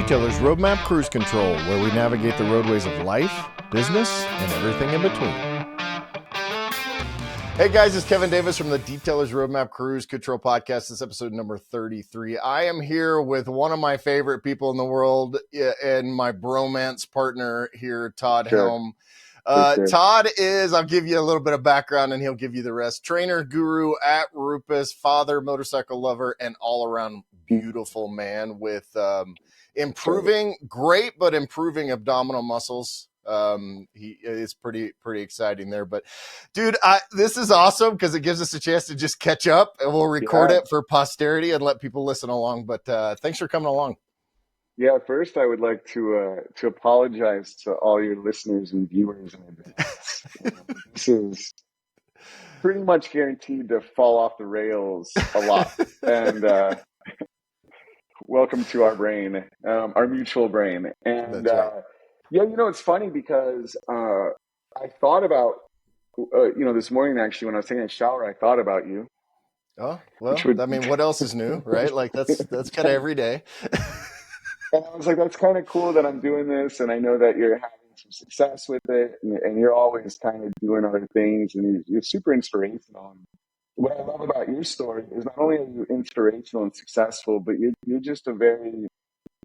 Detailer's Roadmap Cruise Control, where we navigate the roadways of life, business, and everything in between. Hey guys, it's Kevin Davis from the Detailer's Roadmap Cruise Control Podcast. This is episode number 33. I am here with one of my favorite people in the world and my bromance partner here, Todd Helme. Todd is, I'll give you a little bit of background and he'll give you the rest. Trainer guru at Rupes, father, motorcycle lover, and all around beautiful man with improving abdominal muscles. He is pretty exciting there, but dude, this is awesome because it gives us a chance to just catch up, and we'll record it for posterity and let people listen along. But thanks for coming along. Yeah, first I would like to apologize to all your listeners and viewers in advance. This is pretty much guaranteed to fall off the rails a lot. And welcome to our brain, our mutual brain. And yeah, it's funny because I thought about, this morning actually when I was taking a shower, I thought about you. Oh, well, what else is new, right? Like that's kind of every day. And I was like, that's kind of cool that I'm doing this. And I know that you're having some success with it. And you're always kind of doing other things. And you're super inspirational. And what I love about your story is not only are you inspirational and successful, but you're just a very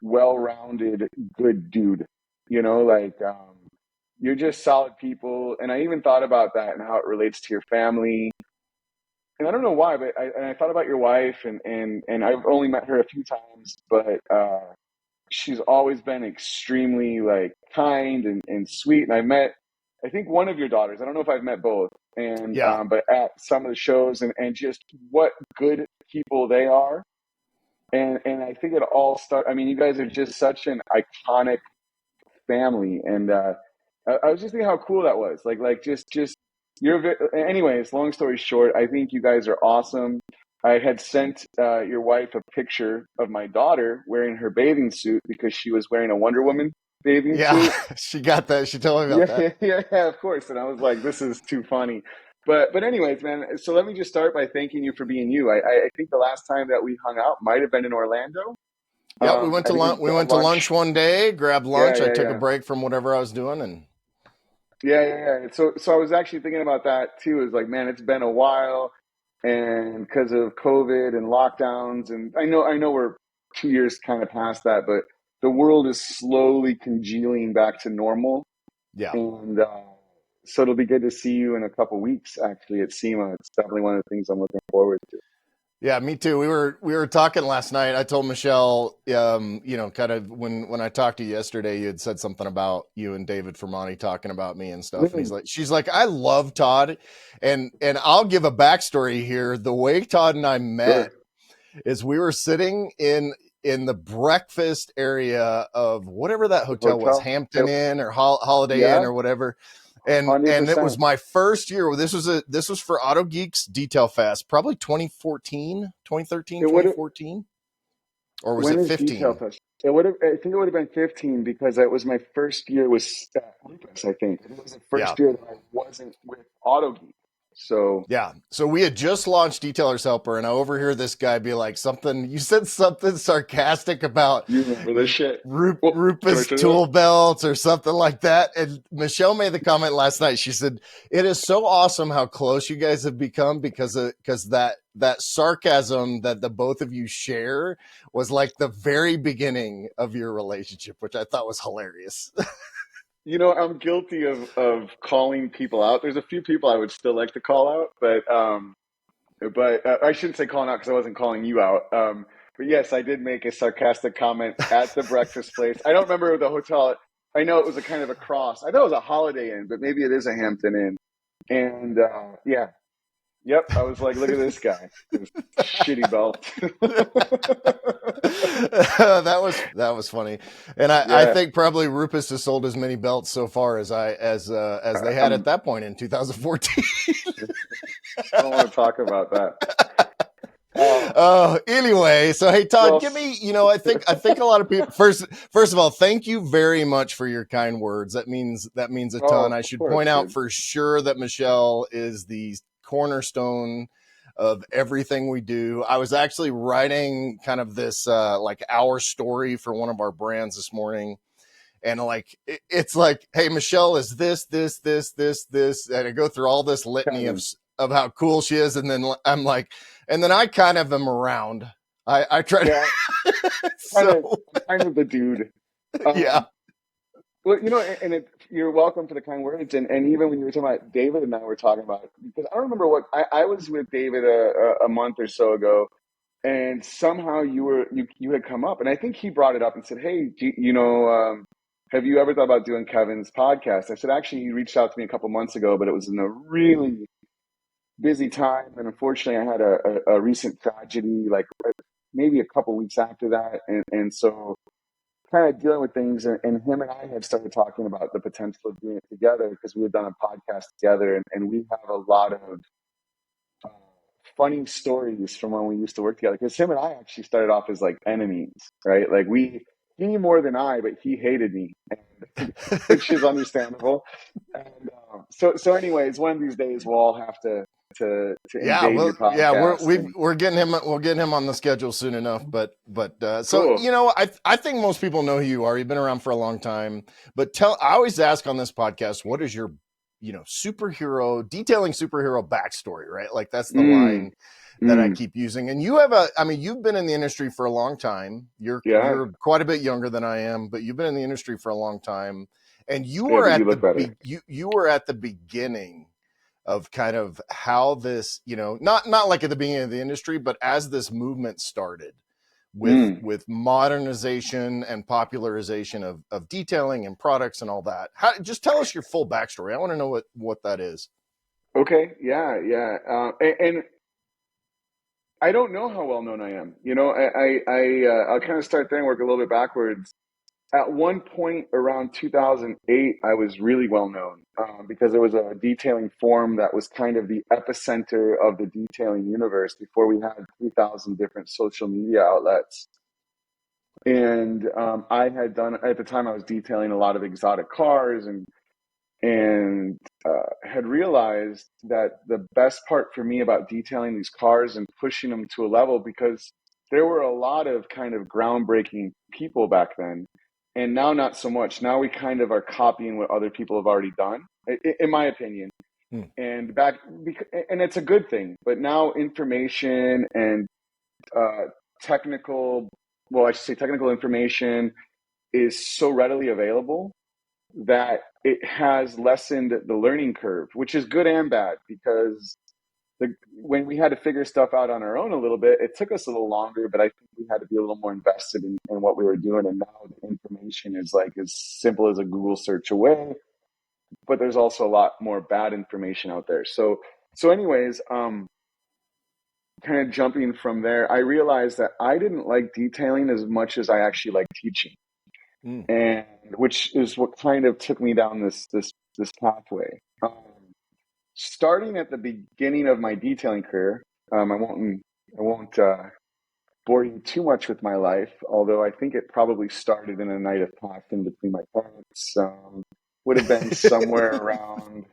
well-rounded, good dude. You're just solid people. And I even thought about that and how it relates to your family. And I don't know why, but I thought about your wife. And I've only met her a few times, but she's always been extremely kind and sweet. And I think one of your daughters. I don't know if I've met both. And but at some of the shows and just what good people they are. And I think it all started. I mean, you guys are just such an iconic family. And I was just thinking how cool that was. Just anyways, long story short, I think you guys are awesome. I had sent your wife a picture of my daughter wearing her bathing suit because she was wearing a Wonder Woman bathing suit. Yeah, she got that. She told me about that. Yeah, of course. And I was like, this is too funny. But anyways, man, so let me just start by thanking you for being you. I think the last time that we hung out might have been in Orlando. Yeah, we went to lunch one day, grabbed lunch. I took a break from whatever I was doing. And Yeah. So I was actually thinking about that too. Is like, man, it's been a while. And because of COVID and lockdowns, and I know we're 2 years kind of past that, but the world is slowly congealing back to normal. Yeah. And so it'll be good to see you in a couple weeks, actually, at SEMA. It's definitely one of the things I'm looking forward to. Yeah, me too. We were talking last night. I told Michelle, kind of when I talked to you yesterday, you had said something about you and David Fermani talking about me and stuff. And she's like, I love Todd. And I'll give a backstory here. The way Todd and I met is we were sitting in the breakfast area of whatever that hotel was, Hampton Inn or Holiday Inn or whatever. And 100%. it was my first year. This was for Auto Geeks Detail Fest, probably 2013, 2014, or was it 15? I think it would have been 15 because that was my first year with Rupes, I think. It was the first year that I wasn't with Auto Geeks. So we had just launched Detailer's Helper, and I overhear this guy be like, you said something sarcastic about you remember this shit? Rupes tool belts or something like that. And Michelle made the comment last night. She said, it is so awesome how close you guys have become because that sarcasm that the both of you share was like the very beginning of your relationship, which I thought was hilarious. I'm guilty of calling people out. There's a few people I would still like to call out, but I shouldn't say calling out because I wasn't calling you out. But yes, I did make a sarcastic comment at the breakfast place. I don't remember the hotel. I know it was a kind of a cross. I thought it was a Holiday Inn, but maybe it is a Hampton Inn. And yep, I was like, look at this guy, this shitty belt. that was funny, and I think probably Rupes has sold as many belts so far as they had at that point in 2014. I don't want to talk about that. Anyway, so hey Todd, give me, I think a lot of people first of all, thank you very much for your kind words. That means a ton. I should point out for sure that Michelle is the cornerstone of everything we do. I was actually writing kind of this like our story for one of our brands this morning. And like, it's like, hey, Michelle is this, and I go through all this litany Kevin. of how cool she is. And then I'm like, and then I kind of am around. I try Yeah, to, kind of, so kind of the dude. yeah. Um, well, you're welcome for the kind words. And even when you were talking about David and I were talking about, because I don't remember I was with David a month or so ago, and somehow you had come up, and I think he brought it up and said, "Hey, have you ever thought about doing Kevin's podcast?" I said, "Actually, he reached out to me a couple months ago, but it was in a really busy time, and unfortunately, I had a recent tragedy, like maybe a couple weeks after that, and so." Kind of dealing with things, and him and I had started talking about the potential of doing it together because we had done a podcast together, and we have a lot of uh, funny stories from when we used to work together. Because him and I actually started off as like enemies, right? Like he more than I, but he hated me, and which is understandable. And anyways, one of these days we'll all have to Yeah, invade your well, yeah, podcast. And we're getting him, we'll get him on the schedule soon enough. But so cool. I think most people know who you are. You've been around for a long time. But I always ask on this podcast, what is your superhero, detailing superhero backstory, right? Like that's the Mm, line that I mm, keep using. And you have I mean, you've been in the industry for a long time. yeah, You're quite a bit younger than I am, but you've been in the industry for a long time. And you yeah, were but you at look better. you were at the beginning of kind of how this, not like at the beginning of the industry, but as this movement started Mm. with modernization and popularization of detailing and products and all that. Just tell us your full backstory. I want to know what that is. Okay, yeah, yeah, and I don't know how well known I am. I'll kind of start there and work a little bit backwards. At one point around 2008, I was really well known because there was a detailing forum that was kind of the epicenter of the detailing universe before we had 3,000 different social media outlets. And I had done at the time I was detailing a lot of exotic cars and had realized that the best part for me about detailing these cars and pushing them to a level, because there were a lot of kind of groundbreaking people back then, and now not so much. Now we kind of are copying what other people have already done, in my opinion. Hmm. And and it's a good thing. But now information and uh, technical, well, I should say technical information is so readily available that it has lessened the learning curve, which is good and bad because when we had to figure stuff out on our own a little bit, it took us a little longer, but I think we had to be a little more invested in what we were doing. And now the information is like as simple as a Google search away, but there's also a lot more bad information out there. Anyways, kind of jumping from there, I realized that I didn't like detailing as much as I actually like teaching, Hmm. and which is what kind of took me down this pathway. Starting at the beginning of my detailing career, I won't bore you too much with my life, although I think it probably started in a night of passion between my parents. Would have been somewhere around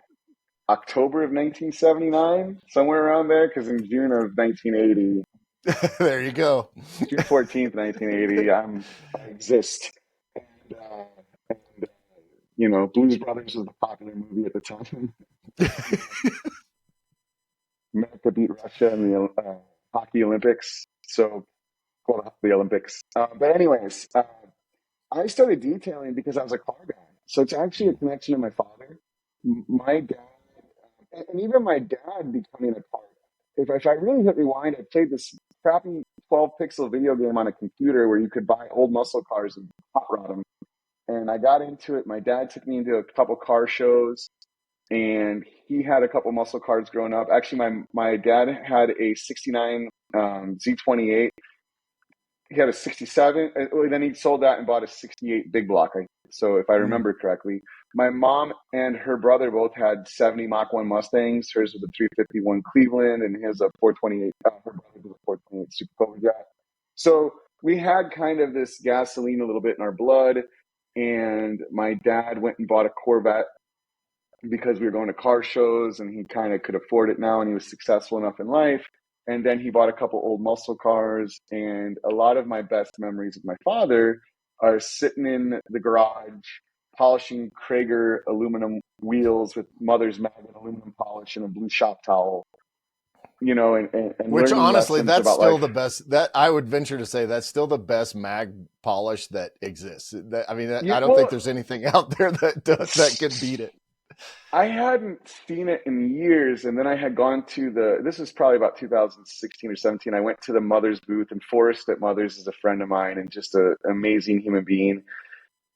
October of 1979, somewhere around there, because in June of 1980, There you go. June 14th, 1980, I exist. And, Blues Brothers was a popular movie at the time. America beat Russia in the hockey Olympics. So, well, the Olympics. But anyways, I started detailing because I was a car guy. So it's actually a connection to my father, my dad, and even my dad becoming a car guy. If I really hit rewind, I played this crappy 12-pixel video game on a computer where you could buy old muscle cars and hot rod them. And I got into it. My dad took me into a couple car shows, and he had a couple muscle cars growing up. Actually, my dad had a '69 Z28. He had a '67. Then he sold that and bought a '68 big block. So if I Hmm. remember correctly, my mom and her brother both had '70 Mach 1 Mustangs. Hers was a 351 Cleveland, and his a 428. Her brother was a 428 Super Cobra Jet. So we had kind of this gasoline a little bit in our blood. And my dad went and bought a Corvette because we were going to car shows, and he kind of could afford it now, and he was successful enough in life. And then he bought a couple old muscle cars. And a lot of my best memories of my father are sitting in the garage, polishing Krager aluminum wheels with Mother's Magnet aluminum polish and a blue shop towel, and Which learning honestly, lessons that's about still life. the best. That I would venture to say that's still the best mag polish that exists. I mean, Yeah, I don't think well, there's anything out there that could beat it. I hadn't seen it in years, and then I had gone to this is probably about 2016 or 17. I went to the Mother's booth, and Forrest at Mother's is a friend of mine and just an amazing human being.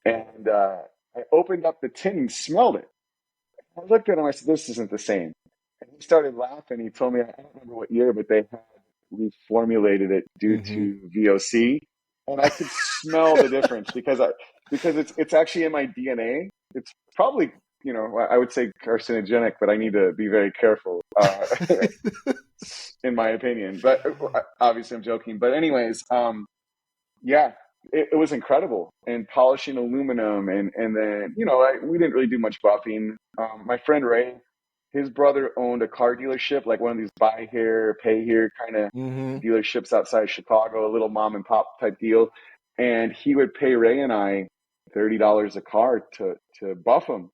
And I opened up the tin and smelled it. I looked at him, I said, "This isn't the same." And he started laughing. He told me, I don't remember what year, but they had reformulated it due Mm-hmm. to VOC. And I could smell the difference because it's actually in my DNA. It's probably, I would say carcinogenic, but I need to be very careful, in my opinion. But obviously I'm joking. But anyways, yeah, it was incredible. And polishing aluminum, and then we didn't really do much buffing. My friend Ray, his brother owned a car dealership, like one of these buy here, pay here kind of Mm-hmm. dealerships outside of Chicago, a little mom and pop type deal. And he would pay Ray and I $30 a car to buff them.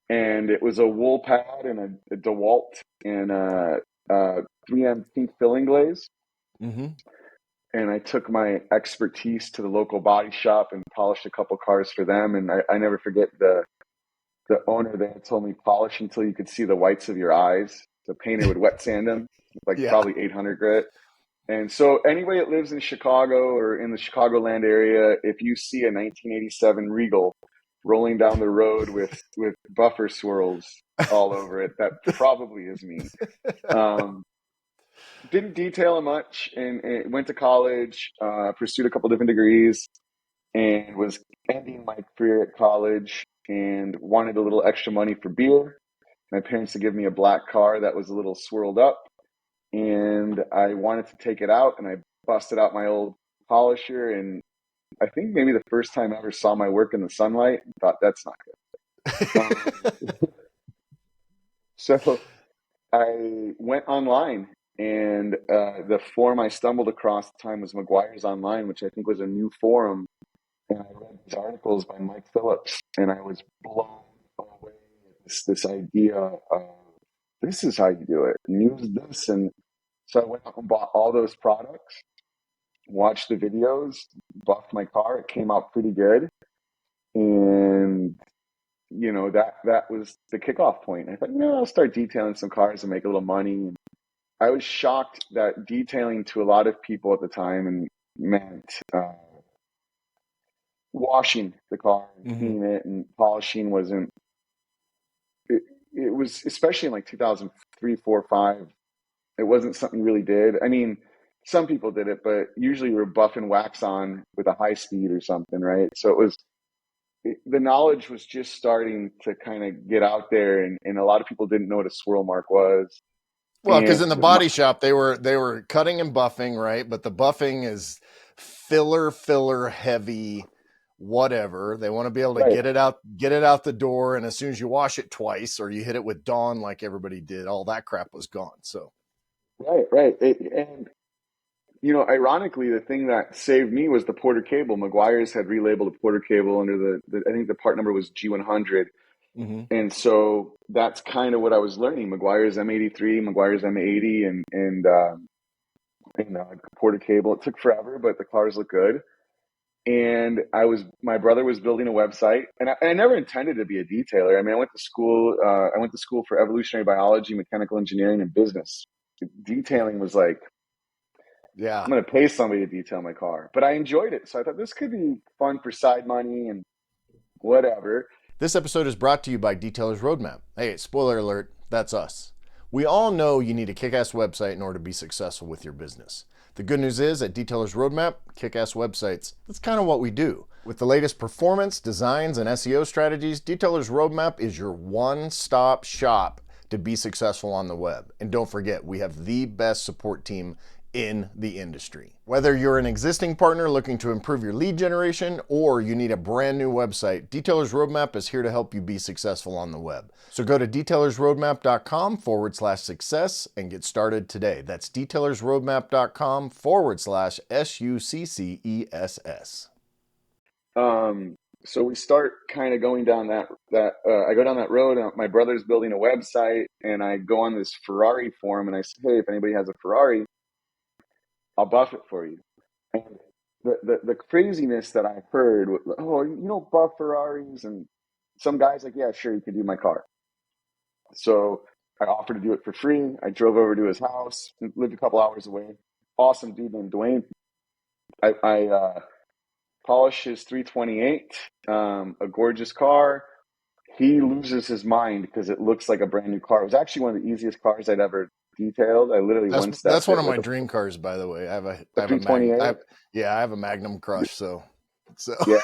And it was a wool pad and a DeWalt and a 3M pink filling glaze. Mm-hmm. And I took my expertise to the local body shop and polished a couple cars for them. And I never forget the owner there told me, polish until you could see the whites of your eyes. The painter would wet sand them, like Yeah. probably 800 grit. And so anybody that lives in Chicago or in the Chicagoland area, if you see a 1987 Regal rolling down the road with buffer swirls all over it, that probably is me. Um, didn't detail much, and went to college, pursued a couple different degrees, and was ending my career at college and wanted a little extra money for beer. My parents had given me a black car that was a little swirled up, and I wanted to take it out, and I busted out my old polisher, and I think maybe the first time I ever saw my work in the sunlight, and thought that's not good. So I went online, and the forum I stumbled across at the time was McGuire's Online, which I think was a new forum. And I read these articles by Mike Phillips, and I was blown away with this idea of this is how you do it. Use this, and so I went out and bought all those products, watched the videos, buffed my car. It came out pretty good, and that was the kickoff point. I thought, I'll start detailing some cars and make a little money. I was shocked that detailing to a lot of people at the time and meant washing the car and Mm-hmm. cleaning it, and polishing wasn't. It was, especially in like 2003, 4, 5. It wasn't something you really did. I mean, some people did it, but usually we were buffing wax on with a high speed or something, right? So the knowledge was just starting to kind of get out there, and a lot of people didn't know what a swirl mark was. Well, because And in the body shop they were cutting and buffing, right? But the buffing is filler heavy, whatever. They want to be able to right, get it out the door, and as soon as you wash it twice or you hit it with Dawn like everybody did, all that crap was gone. So right. And ironically, the thing that saved me was the Porter cable. McGuire's had relabeled the Porter cable under I think the part number was G100. mm-hmm. And so that's kind of what I was learning. McGuire's M83, McGuire's M80, and Porter cable. It took forever, but the cars look good. And my brother was building a website, and I never intended to be a detailer. I mean, I went to school. I went to school for evolutionary biology, mechanical engineering, and business. Detailing was like, Yeah. I'm going to pay somebody to detail my car, but I enjoyed it. So I thought this could be fun for side money and whatever. This episode is brought to you by Detailer's Roadmap. Hey, spoiler alert, that's us. We all know you need a kick-ass website in order to be successful with your business. The good news is at Detailer's Roadmap, kick-ass websites, that's kind of what we do. With the latest performance, designs, and SEO strategies, Detailer's Roadmap is your one-stop shop to be successful on the web. And don't forget, we have the best support team in the industry. Whether you're an existing partner looking to improve your lead generation or you need a brand new website, Detailer's Roadmap is here to help you be successful on the web. So go to detailersroadmap.com/success and get started today. That's detailersroadmap.com/SUCCESS. So we start kind of going down I go down that road, and my brother's building a website, and I go on this Ferrari forum, and I say, hey, if anybody has a Ferrari, I'll buff it for you. And the craziness that I heard, oh, you don't buff Ferraris, and some guy's like, yeah, sure, you can do my car. So I offered to do it for free. I drove over to his house, lived a couple hours away. Awesome dude named Dwayne. I polished his 328, a gorgeous car. He loses his mind because it looks like a brand new car. It was actually one of the easiest cars I'd ever detailed. I literally That's one-stepped one it of my with dream cars, by the way. I have a a 328. I have a Magnum Crush, so Yeah,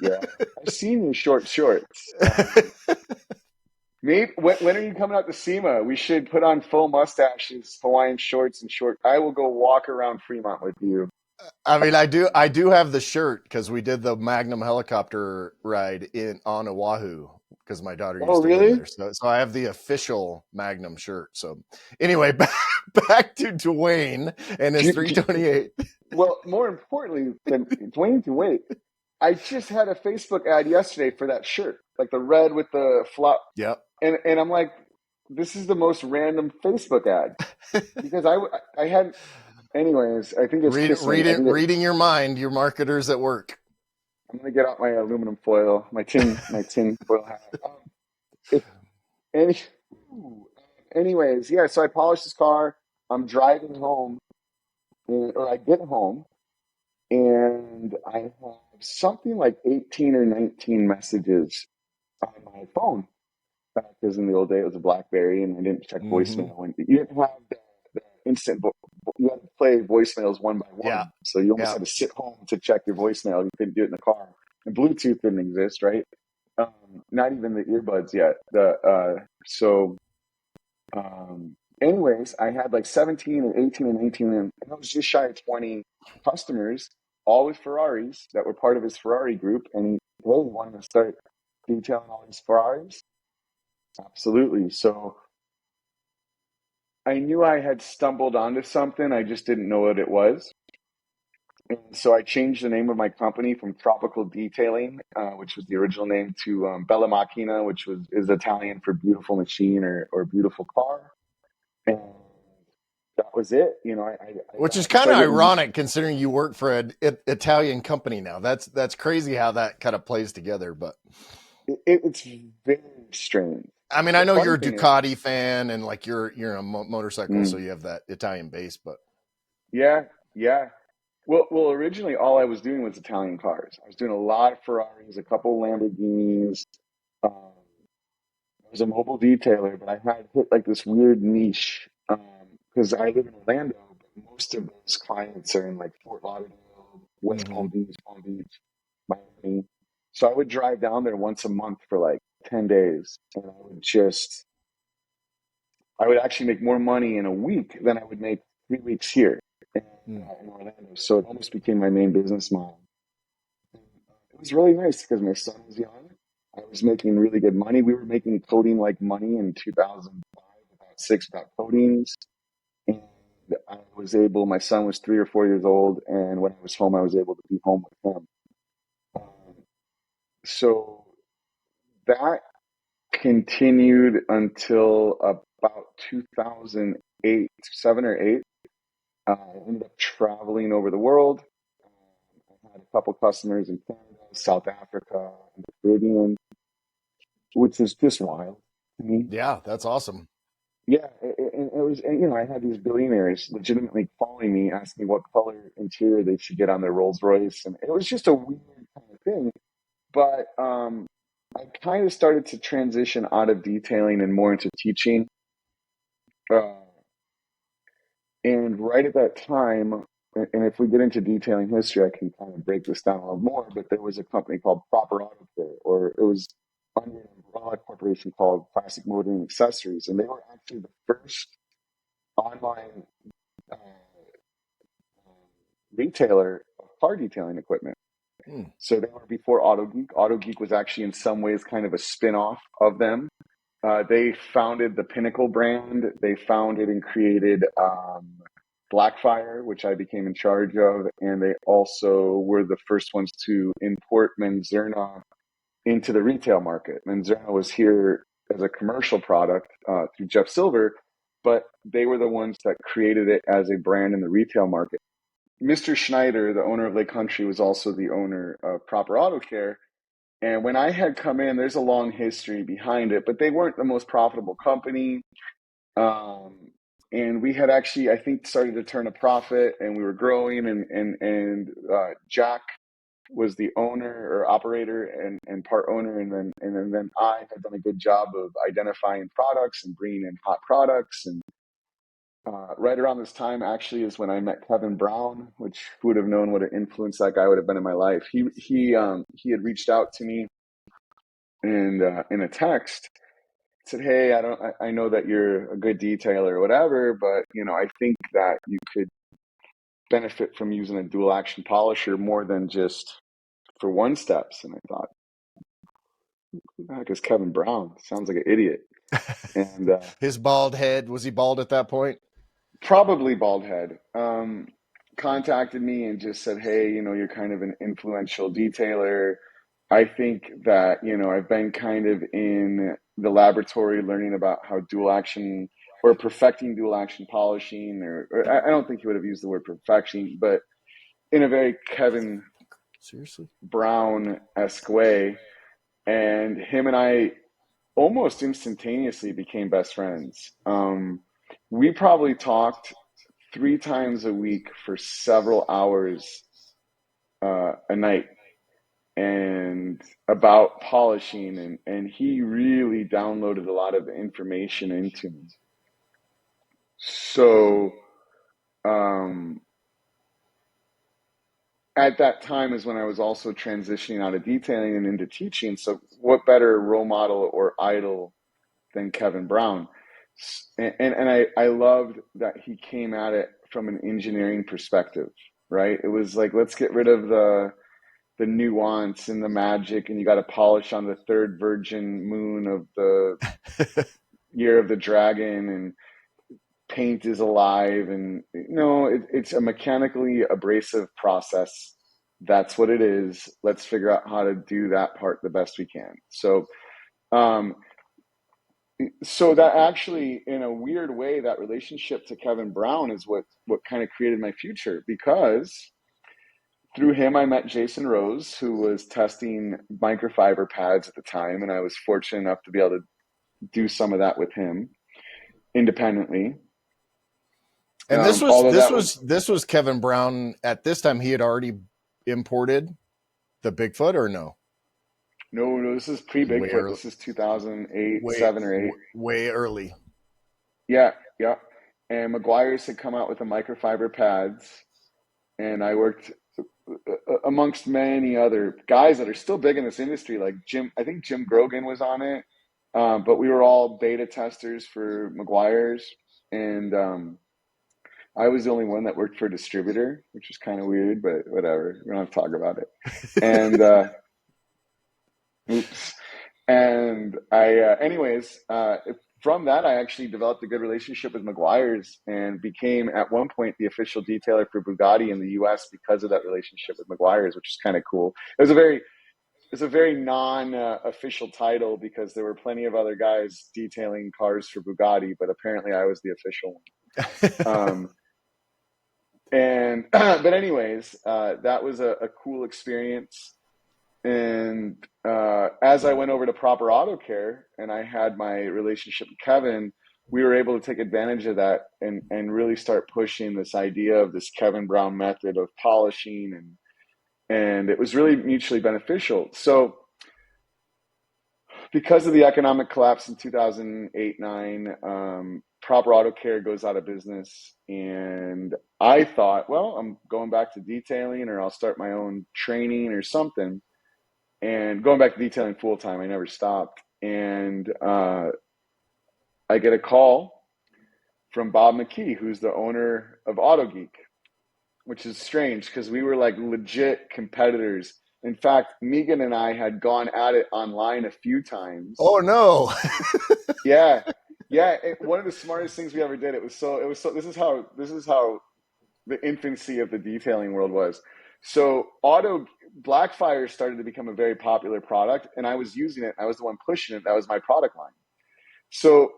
yeah. I've seen your short shorts. Maybe when are you coming out to SEMA? We should put on full mustaches, Hawaiian shorts, and short. I will go walk around Fremont with you. I mean, I do have the shirt because we did the Magnum helicopter ride on Oahu because my daughter Oh, used to live really? there. So I have the official Magnum shirt. So anyway, back to Dwayne and his Do, do, 328. well, more importantly than Dwayne can wait. I just had a Facebook ad yesterday for that shirt, like the red with the flop, Yep. and I'm like, this is the most random Facebook ad because I had, anyways. I think it's kissing. Reading your mind, your marketers at work. I'm gonna get out my aluminum foil, my tin foil hat. If any, anyways, yeah. So I polished this car. I'm driving home, or I get home, and I have something like 18 or 19 messages on my phone. Because in the old day it was a BlackBerry, and I didn't check Mm-hmm. voicemail. And you didn't have the instant. You had to play voicemails one by Yeah. one, so you almost Yeah. had to sit home to check your voicemail. You couldn't do it in the car, and Bluetooth didn't exist, right? Not even the earbuds yet. Anyways, I had like 17 and 18 and 19, and I was just shy of 20 customers, all with Ferraris that were part of his Ferrari group, and he really wanted to start detailing all these Ferraris. Absolutely. So I knew I had stumbled onto something. I just didn't know what it was. And so I changed the name of my company from Tropical Detailing, which was the original name, to Bella Macchina, which is Italian for beautiful machine or beautiful car. And that was it. Which is I kind of started getting, ironic considering you work for an Italian company now. That's crazy how that kind of plays together. But it's very strange. I mean, I The know funny you're a thing is, Ducati fan and like you're a motorcycle, so mm, you have that Italian base. But yeah, yeah. Well, originally all I was doing was Italian cars. I was doing a lot of Ferraris, a couple Lamborghinis. Um, I was a mobile detailer, but I had hit like this weird niche because I live in Orlando, but most of those clients are in like Fort Lauderdale, West mm-hmm. Palm Beach, Miami. So I would drive down there once a month for like 10 days, and I would actually make more money in a week than I would make 3 weeks here in Orlando. So it almost became my main business model. It was really nice because my son was young. I was making really good money. We were making coding like money in 2005, about coatings. And my son was 3 or 4 years old. And when I was home, I was able to be home with him. Um, so that continued until about 2008, 7 or 8. I ended up traveling over the world. I had a couple customers in Canada, South Africa, and the Caribbean, which is just wild to me. Yeah, that's awesome. Yeah, it was, and, I had these billionaires legitimately calling me, asking what color interior they should get on their Rolls Royce, and it was just a weird kind of thing. But I kind of started to transition out of detailing and more into teaching. Uh, And right at that time, and if we get into detailing history, I can kind of break this down a little more, but there was a company called Proper Auto Care, or it was under an umbrella corporation called Classic Motoring Accessories. And they were actually the first online retailer of car detailing equipment. Hmm. So they were before Auto Geek. Auto Geek was actually in some ways kind of a spin-off of them. They founded the Pinnacle brand. They founded and created Blackfire, which I became in charge of, and they also were the first ones to import Menzerna into the retail market. Menzerna was here as a commercial product through Jeff Silver, but they were the ones that created it as a brand in the retail market. Mr. Schneider, the owner of Lake Country, was also the owner of Proper Auto Care. And when I had come in, there's a long history behind it, but they weren't the most profitable company. Um, and we had actually, I think, started to turn a profit, and we were growing. And Jack was the owner or operator and part owner, and then I had done a good job of identifying products and bringing in hot products. And right around this time, actually, is when I met Kevin Brown, which who would have known what an influence that guy would have been in my life. He had reached out to me and in a text said, "Hey, I know that you're a good detailer or whatever, but I think that you could benefit from using a dual action polisher more than just for one steps." And I thought, who the heck is Kevin Brown? Sounds like an idiot. And His bald head, was he bald at that point? probably bald head, contacted me and just said, "Hey, you're kind of an influential detailer. I think that, I've been kind of in the laboratory learning about how dual action or perfecting dual action polishing, or I don't think he would have used the word perfection, but in a very Kevin Seriously? Brown-esque way." And him and I almost instantaneously became best friends. We probably talked 3 times a week for several hours a night and about polishing, and he really downloaded a lot of information into me. So um, at that time is when I was also transitioning out of detailing and into teaching. So what better role model or idol than Kevin Brown? And I loved that he came at it from an engineering perspective, right? It was like, let's get rid of the nuance and the magic, and you got to polish on the third virgin moon of the year of the dragon, and paint is alive, and it's a mechanically abrasive process. That's what it is. Let's figure out how to do that part the best we can. Um, so that actually, in a weird way, that relationship to Kevin Brown is what kind of created my future, because through him, I met Jason Rose, who was testing microfiber pads at the time, and I was fortunate enough to be able to do some of that with him independently. And Although that was this was Kevin Brown at this time. He had already imported the Bigfoot, or no? no, this is pre Way Bigfoot. early, This is 2008, way 7 or 8. way early. Yeah, yeah. And McGuire's had come out with the microfiber pads, and I worked amongst many other guys that are still big in this industry, like Jim. I think Jim Grogan was on it, but we were all beta testers for McGuire's, and I was the only one that worked for a distributor, which is kind of weird, but whatever. We don't have to talk about it. And oops. And anyways, from that, I actually developed a good relationship with McGuire's and became, at one point, the official detailer for Bugatti in the U.S. because of that relationship with McGuire's, which is kind of cool. It's a very non-official title because there were plenty of other guys detailing cars for Bugatti, but apparently I was the official one. But anyways, that was a cool experience. And as I went over to Proper Auto Care and I had my relationship with Kevin, we were able to take advantage of that and really start pushing this idea of this Kevin Brown method of polishing, and it was really mutually beneficial. So because of the economic collapse in 2008-9, Proper Auto Care goes out of business, and I thought, well, I'm going back to detailing, or I'll start my own training or something. And going back to detailing full time, I never stopped. And I get a call from Bob McKee, who's the owner of Auto Geek. which is strange because we were like legit competitors. In fact, Megan and I had gone at it online a few times. Oh no. Yeah, yeah. One of the smartest things we ever did. It was so. This is how the infancy of the detailing world was. So auto Blackfire started to become a very popular product, and I was using it. I was the one pushing it. That was my product line. So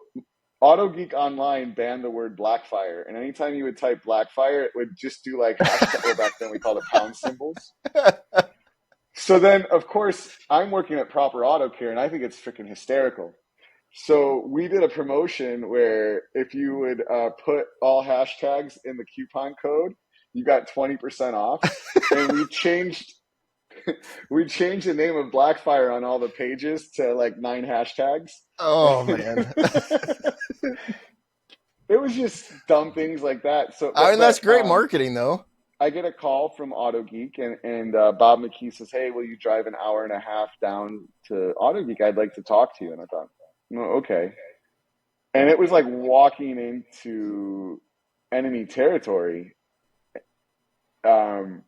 Auto Geek Online banned the word Blackfire, and anytime you would type Blackfire, it would just do like hashtag. Well, back then we called it pound symbols. So then, of course, I'm working at Proper Auto Care, and I think it's freaking hysterical. So we did a promotion where if you would put all hashtags in the coupon code, you got 20% off. And we changed the name of Blackfire on all the pages to like 9 hashtags. Oh man. It was just dumb things like that. So, I but mean, that's but great marketing though. I get a call from Auto Geek, and Bob McKee says, "Hey, will you drive an hour and a half down to Auto Geek? I'd like to talk to you." And I thought, "No, okay." And it was like walking into enemy territory. Um,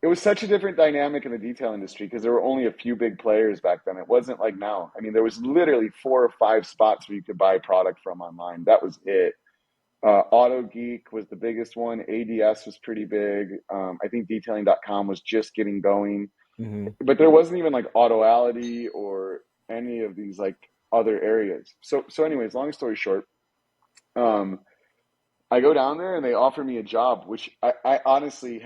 it was such a different dynamic in the detail industry because there were only a few big players back then. It wasn't like now. I mean, there was literally 4 or 5 spots where you could buy product from online. That was it. Auto Geek was the biggest one. ADS was pretty big. I think detailing.com was just getting going, Mm-hmm. but there wasn't even like Autoality or any of these like other areas. So anyways, long story short, um, I go down there and they offer me a job, which I honestly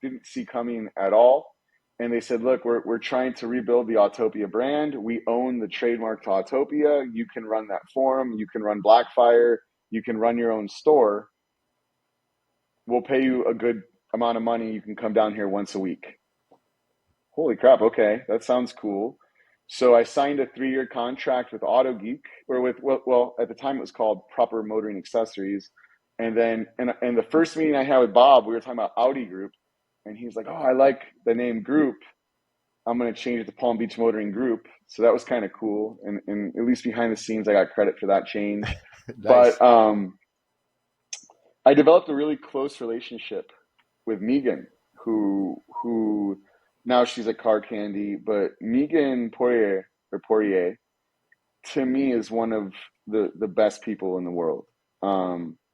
didn't see coming at all. And they said, "Look, we're trying to rebuild the Autopia brand. We own the trademark to Autopia. You can run that forum. You can run Blackfire. You can run your own store. We'll pay you a good amount of money. You can come down here once a week." Holy crap. Okay. That sounds cool. So I signed a 3-year contract with Auto Geek, or with, well, at the time it was called Proper Motoring Accessories. And then, and the first meeting I had with Bob, we were talking about Audi Group. And he's like, "Oh, I like the name Group. I'm going to change it to Palm Beach Motoring Group." So that was kind of cool. And at least behind the scenes, I got credit for that change. Nice. But I developed a really close relationship with Megan, who now she's at Car Candy, but Megan Poirier to me is one of the best people in the world.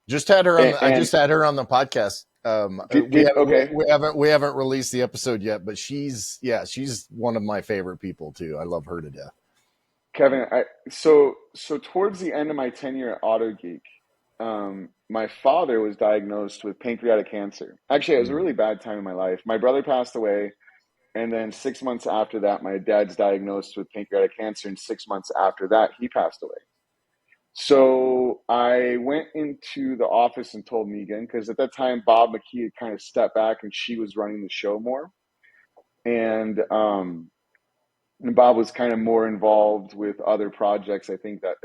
Just had her on. I And just had her on the podcast. We did haven't okay, we haven't released the episode yet, but she's one of my favorite people too. I love her to death. Kevin. So towards the end of my tenure at Auto Geek, my father was diagnosed with pancreatic cancer. Actually, it was a really bad time in my life. My brother passed away. And then 6 months after that, my dad's diagnosed with pancreatic cancer. And 6 months after that, he passed away. So I went into the office and told Megan, because at that time, Bob McKee had kind of stepped back and she was running the show more. And Bob was kind of more involved with other projects, I think, that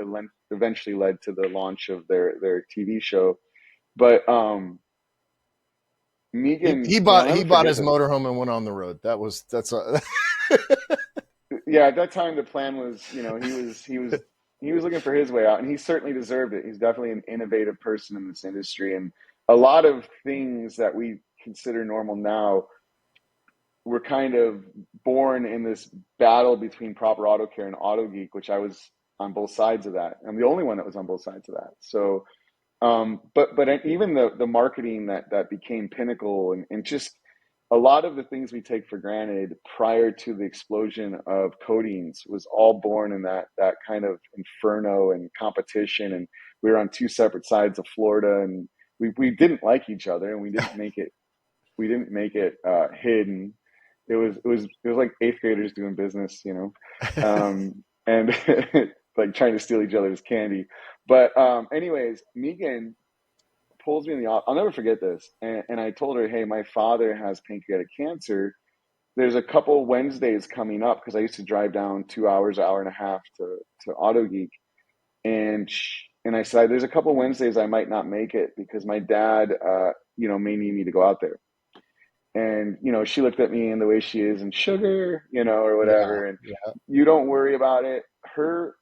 eventually led to the launch of their TV show. But Megan, He and I'll bought never forget his this. motorhome and went on the road. That's a Yeah, at that time the plan was, he was looking for his way out, and he certainly deserved it. He's definitely an innovative person in this industry, and a lot of things that we consider normal now were kind of born in this battle between Proper Auto Care and Auto Geek, which I was on both sides of that. I'm the only one that was on both sides of that. So, but even the marketing that became Pinnacle, and just a lot of the things we take for granted prior to the explosion of coatings was all born in that kind of inferno and competition. And we were on 2 separate sides of Florida, and we didn't like each other, and we didn't make it hidden. It was like 8th graders doing business, and like trying to steal each other's candy. But anyways, Megan pulls me in the office. I'll never forget this. And I told her, "Hey, my father has pancreatic cancer. There's a couple Wednesdays coming up," because I used to drive down 2 hours, an hour and a half to Auto Geek. And I said, "There's a couple Wednesdays I might not make it because my dad, may need me to go out there." And, she looked at me in the way she is, and sugar, or yeah, whatever. And yeah. "You don't worry about it." Her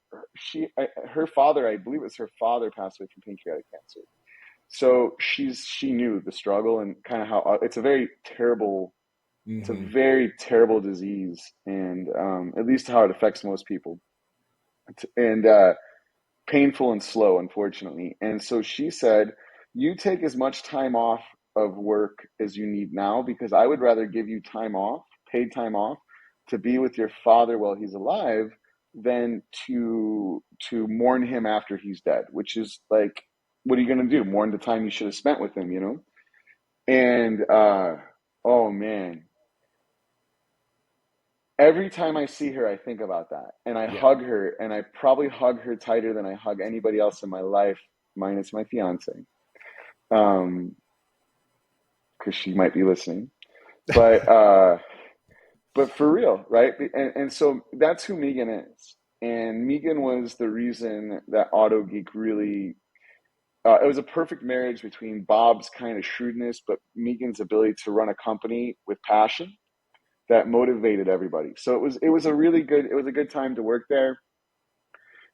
father, I believe it's her father, passed away from pancreatic cancer. So she knew the struggle and kind of how it's a very terrible, it's a Mm-hmm. very terrible disease, and at least how it affects most people, and painful and slow, unfortunately. And so she said, "You take as much time off of work as you need now, because I would rather give you time off, paid time off, to be with your father while he's alive, than to mourn him after he's dead." Which is like, what are you going to do? Mourn the time you should have spent with him, you know? And oh man, every time I see her, I think about that, and I Yeah. hug her, and I probably hug her tighter than I hug anybody else in my life, minus my fiance, um, because she might be listening. But but for real, right? And so that's who Megan is, and Megan was the reason that Auto Geek really. It was a perfect marriage between Bob's kind of shrewdness, but Megan's ability to run a company with passion that motivated everybody. So it was a really good, it was a good time to work there.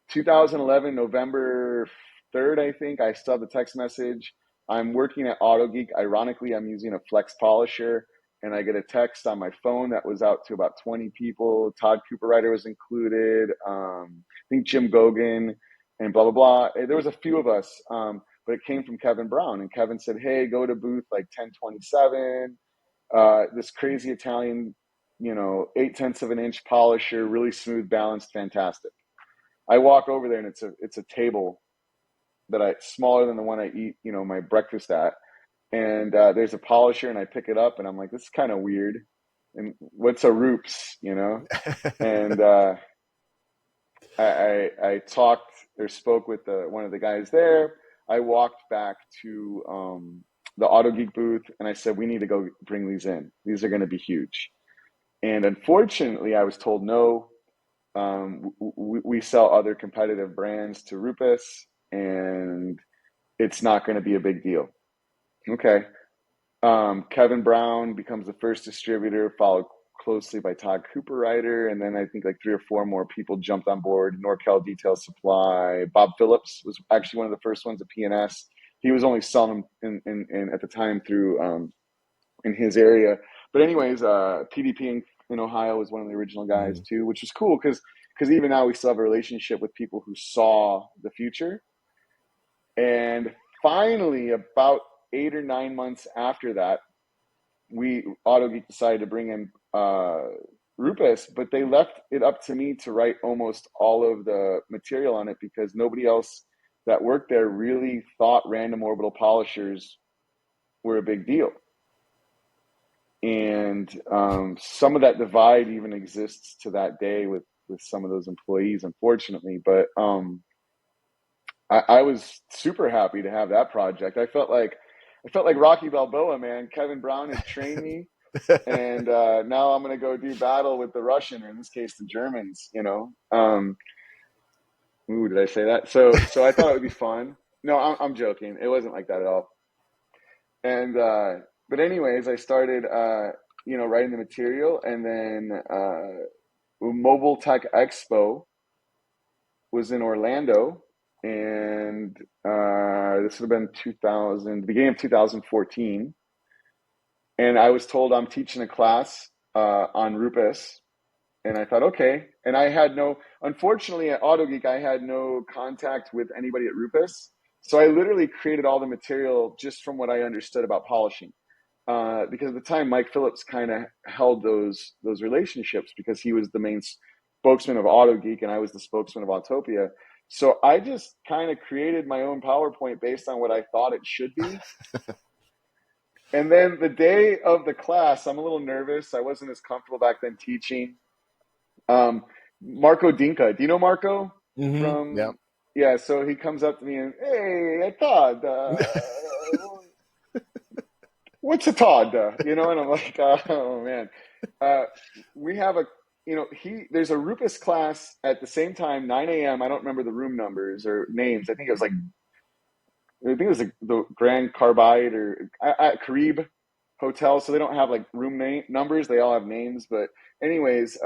2011, November 3rd, I think. I still have the text message. I'm working at Auto Geek. Ironically, I'm using a flex polisher, and I get a text on my phone that was out to about 20 people. Todd Cooperrider was included. I think Jim Gogan and blah, blah, blah. There was a few of us, but it came from Kevin Brown. And Kevin said, "Hey, go to booth like 1027. This crazy Italian, 8/10 of an inch polisher, really smooth, balanced, fantastic." I walk over there, and it's a table that smaller than the one I eat, my breakfast at. And there's a polisher, and I pick it up, and I'm like, this is kind of weird. And what's a Rupes? And I talked or spoke with one of the guys there. I walked back to the Auto Geek booth, and I said, we need to go bring these in. These are going to be huge. And unfortunately, I was told no. We sell other competitive brands to Rupes, and it's not going to be a big deal. Okay. Kevin Brown becomes the first distributor, followed closely by Todd Cooperrider, and then I think like 3 or 4 more people jumped on board. Norcal Detail Supply. Bob Phillips was actually one of the first ones at PNS. He was only selling them in at the time through in his area. But anyways, PDP in Ohio was one of the original guys Mm. too, which was cool because even now we still have a relationship with people who saw the future. And finally, about 8 or 9 months after that, we Auto Geek decided to bring in Rupes, but they left it up to me to write almost all of the material on it because nobody else that worked there really thought random orbital polishers were a big deal. And some of that divide even exists to that day with some of those employees, unfortunately. But I was super happy to have that project. I felt like Rocky Balboa, man. Kevin Brown had trained me, and now I'm going to go do battle with the Russian, or in this case, the Germans. Ooh, did I say that? So I thought it would be fun. No, I'm joking. It wasn't like that at all. And but anyways, I started writing the material, and then Mobile Tech Expo was in Orlando, and this would have been 2000, the beginning of 2014. And I was told I'm teaching a class on Rupes, and I thought, okay. And I had unfortunately at AutoGeek, I had no contact with anybody at Rupes. So I literally created all the material just from what I understood about polishing. Because at the time, Mike Phillips kind of held those relationships because he was the main spokesman of AutoGeek, and I was the spokesman of Autopia. So I just kind of created my own PowerPoint based on what I thought it should be. And then the day of the class, I'm a little nervous. I wasn't as comfortable back then teaching. Marco Dinka. Do you know Marco? Mm-hmm. Yeah. Yeah, so he comes up to me and, hey, Todd, what's a Todd? And I'm like, oh, man. We have there's a Rupes class at the same time, 9 a.m. I don't remember the room numbers or names. I think it was the Grand Carbide or Carib Hotel. So they don't have like room numbers. They all have names. But anyways,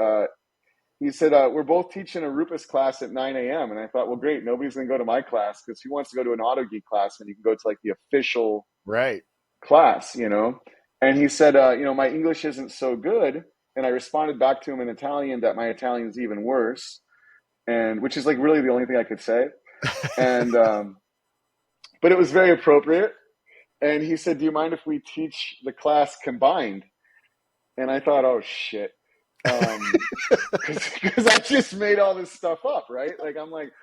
he said, we're both teaching a Rupes class at 9 a.m. And I thought, well, great. Nobody's going to go to my class because who wants to go to an Auto Geek class when you can go to like the official Right. class, you know? And he said, my English isn't so good. And I responded back to him in Italian that my Italian is even worse, and which is like really the only thing I could say. And, but it was very appropriate. And he said, do you mind if we teach the class combined? And I thought, oh shit. Because I just made all this stuff up, right? Like, I'm like,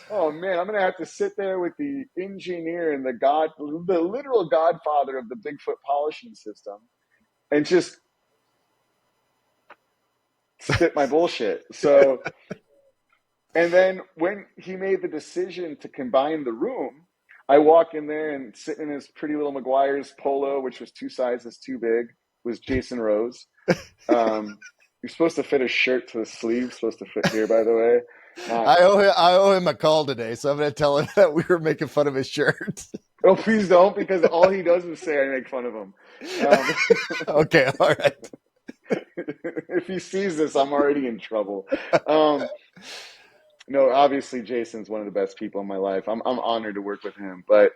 oh man, I'm going to have to sit there with the engineer and the literal godfather of the Bigfoot polishing system and just spit my bullshit. So, and then when he made the decision to combine the room, I walk in there and sitting in his Pretty Little Maguire's polo, which was 2 sizes too big, was Jason Rose. You're supposed to fit a shirt to the sleeve, supposed to fit here, by the way. I owe him a call today, so I'm going to tell him that we were making fun of his shirt. Oh, please don't, because all he does is say I make fun of him. Okay, all right. If he sees this, I'm already in trouble. No, obviously Jason's one of the best people in my life. I'm honored to work with him. But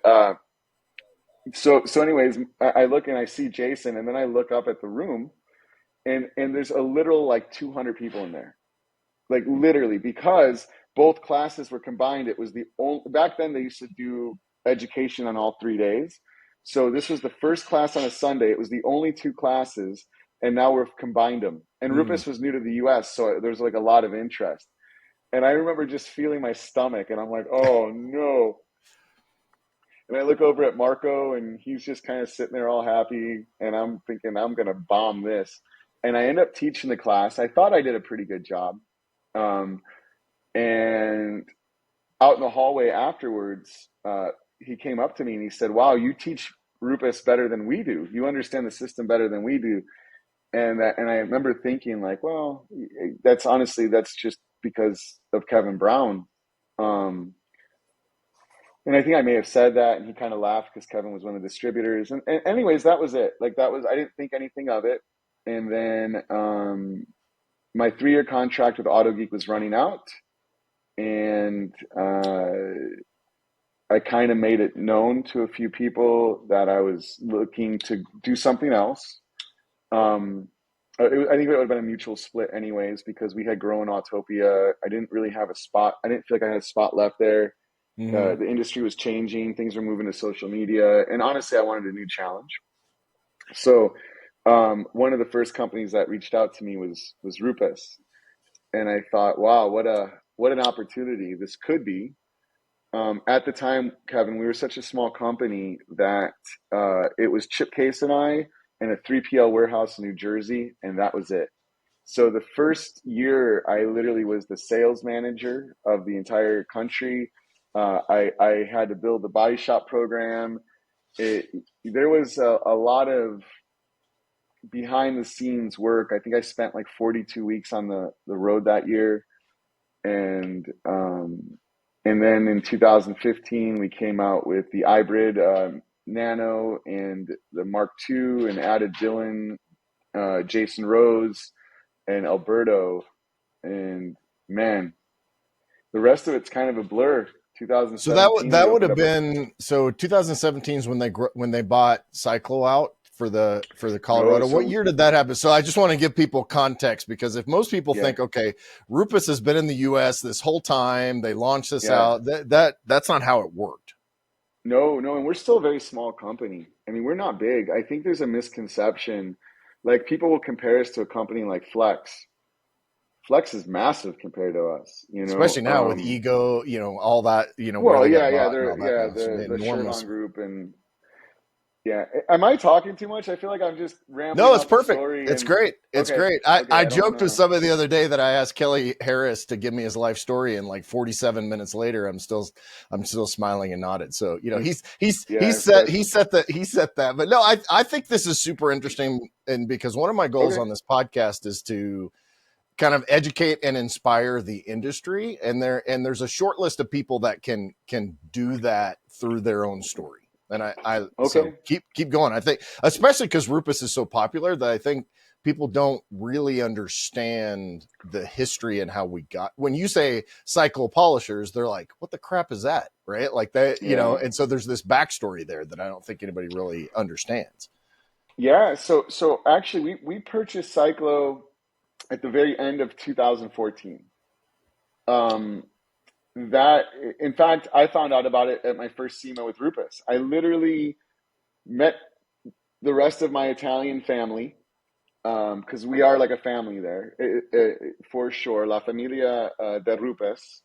so anyways, I look and I see Jason, and then I look up at the room, and there's a literal like 200 people in there, like literally, because both classes were combined. It was the only, back then they used to do education on all 3 days. So this was the first class on a Sunday. It was the only 2 classes, and now we've combined them. And Rupes was new to the US, so there's like a lot of interest. And I remember just feeling my stomach, and I'm like, oh no. And I look over at Marco, and he's just kind of sitting there all happy, and I'm thinking, I'm going to bomb this. And I end up teaching the class. I thought I did a pretty good job. And out in the hallway afterwards, he came up to me and he said, wow, you teach Rupes better than we do. You understand the system better than we do. And I remember thinking like, well, that's just because of Kevin Brown. And I think I may have said that, and he kind of laughed because Kevin was one of the distributors. And anyways, that was it. Like I didn't think anything of it. And then my 3-year contract with Auto Geek was running out, and I kind of made it known to a few people that I was looking to do something else. I think it would have been a mutual split anyways, because we had grown Autopia. I didn't really have a spot. I didn't feel like I had a spot left there. The industry was changing. Things were moving to social media. And honestly, I wanted a new challenge. So one of the first companies that reached out to me was Rupes. And I thought, wow, what an opportunity this could be. At the time, Kevin, we were such a small company that it was Chip Case and I in a 3PL warehouse in New Jersey, and that was it. So the first year, I literally was the sales manager of the entire country. I had to build the body shop program. There was a lot of behind the scenes work. I think I spent like 42 weeks on the road that year. And then in 2015, we came out with the hybrid Nano and the Mark II, and added Dylan, Jason Rose, and Alberto. And man, the rest of it's kind of a blur. 2017. So that would have been 2017 is when they bought Cyclo out for the Colorado. What year did that happen? So I just want to give people context, because if most people think, okay, Rupes has been in the US this whole time, they launched this out, that's not how it worked. No, and we're still a very small company. I mean, we're not big. I think there's a misconception. Like, people will compare us to a company like Flex. Flex is massive compared to us, especially now with Ego, all that, well, the Sherman Group, and am I talking too much? I feel like I'm just rambling. No, it's perfect. It's great. It's great. I joked with somebody the other day that I asked Kelly Harris to give me his life story, and like 47 minutes later, I'm still smiling and nodded. So he set that. But no, I think this is super interesting, and because one of my goals on this podcast is to kind of educate and inspire the industry, and there's a short list of people that can do that through their own story. And so keep going. I think, especially because Rupes is so popular, that I think people don't really understand the history and how we got. When you say cycle polishers, they're like, what the crap is that? Right. Like that, and so there's this backstory there that I don't think anybody really understands. Yeah. So actually we purchased Cyclo at the very end of 2014. Um, that in fact, I found out about it at my first SEMA with Rupes. I literally met the rest of my Italian family, because we are like a family there, for sure, La Familia de Rupes.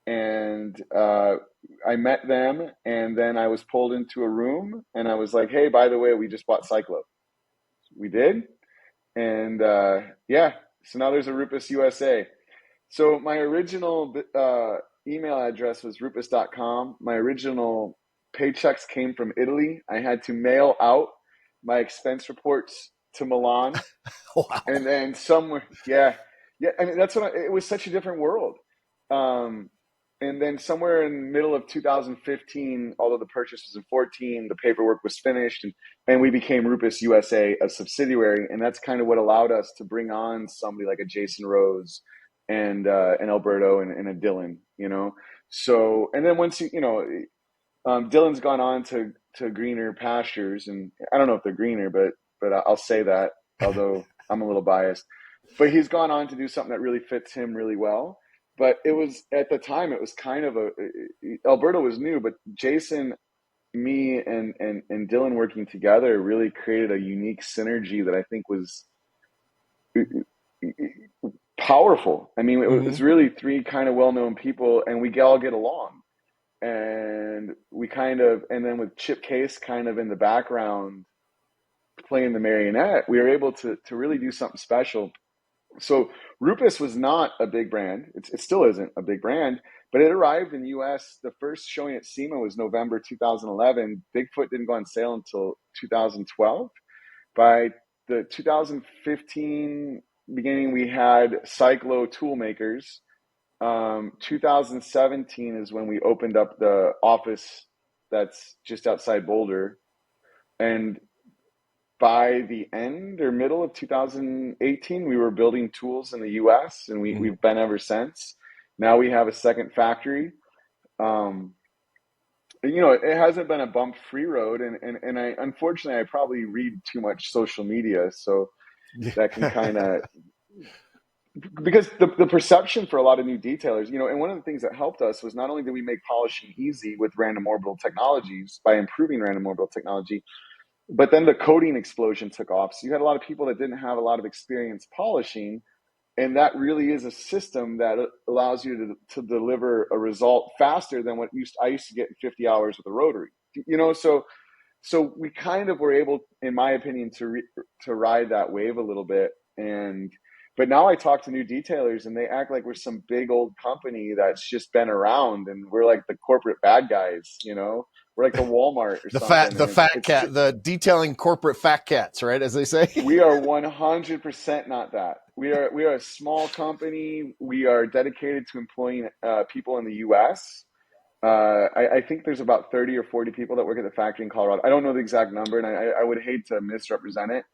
And I met them, and then I was pulled into a room, and I was like, "Hey, by the way, we just bought Cyclo." We did, and yeah, so now there's a Rupes USA. So my original email address was rupes.com. My original paychecks came from Italy. I had to mail out my expense reports to Milan. Wow. And then somewhere, yeah. I mean, it was such a different world. Um, and then somewhere in the middle of 2015, although the purchase was in 14, the paperwork was finished, and we became Rupes USA, a subsidiary. And that's kind of what allowed us to bring on somebody like a Jason Rose and an Alberto and a Dylan, So, and then once Dylan's gone on to greener pastures, and I don't know if they're greener, but I'll say that, although I'm a little biased. But he's gone on to do something that really fits him really well. But it was at the time, it was kind of Alberto was new, but Jason, me, and Dylan working together really created a unique synergy that I think was powerful. I mean, it was really three kind of well-known people, and we all get along. And and then with Chip Case kind of in the background playing the marionette, we were able to really do something special. So Rupes was not a big brand. It still isn't a big brand, but it arrived in the US. The first showing at SEMA was November 2011. Bigfoot didn't go on sale until 2012. By the 2015 beginning, we had Cyclo tool makers. 2017 is when we opened up the office that's just outside Boulder. And by the end or middle of 2018, we were building tools in the US, and we've been ever since. Now we have a second factory. It hasn't been a bump-free road, and I unfortunately I probably read too much social media, so that can kind of, because the perception for a lot of new detailers, and one of the things that helped us was not only did we make polishing easy with random orbital technologies by improving random orbital technology, but then the coding explosion took off. So you had a lot of people that didn't have a lot of experience polishing, and that really is a system that allows you to deliver a result faster than what I used to get in 50 hours with a rotary. So we kind of were able, in my opinion, to ride that wave a little bit. But now I talk to new detailers, and they act like we're some big old company that's just been around, and we're like the corporate bad guys, We're like the Walmart or something. The fat cat, the detailing corporate fat cats, right? As they say. We are 100% not that. We are a small company. We are dedicated to employing people in the U.S. I think there's about 30 or 40 people that work at the factory in Colorado. I don't know the exact number, and I would hate to misrepresent it.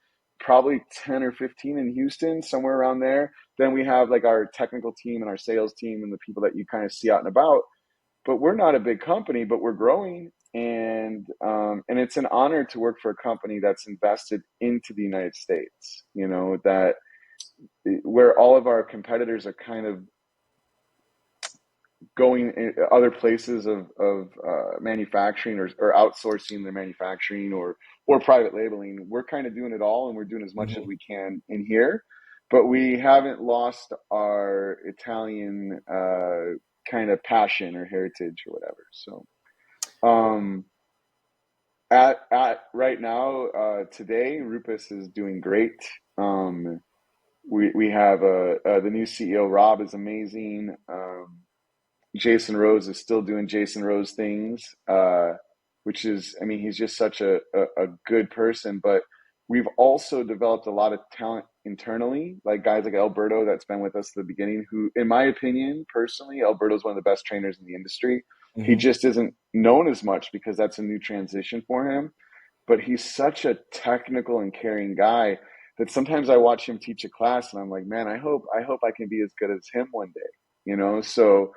Probably 10 or 15 in Houston, somewhere around there. Then we have like our technical team and our sales team and the people that you kind of see out and about. But we're not a big company, but we're growing. And it's an honor to work for a company that's invested into the United States, that where all of our competitors are kind of going in other places of manufacturing or outsourcing their manufacturing or private labeling. We're kind of doing it all, and we're doing as much as we can in here, but we haven't lost our Italian kind of passion or heritage or whatever. So at right now, today, Rupes is doing great. We have the new CEO, Rob, is amazing. Jason Rose is still doing Jason Rose things, which is, I mean, he's just such a good person. But we've also developed a lot of talent internally, like guys like Alberto that's been with us at the beginning, who, in my opinion, personally, Alberto's one of the best trainers in the industry. He just isn't known as much because that's a new transition for him. But he's such a technical and caring guy that sometimes I watch him teach a class and I'm like, man, I hope I can be as good as him one day, you know? So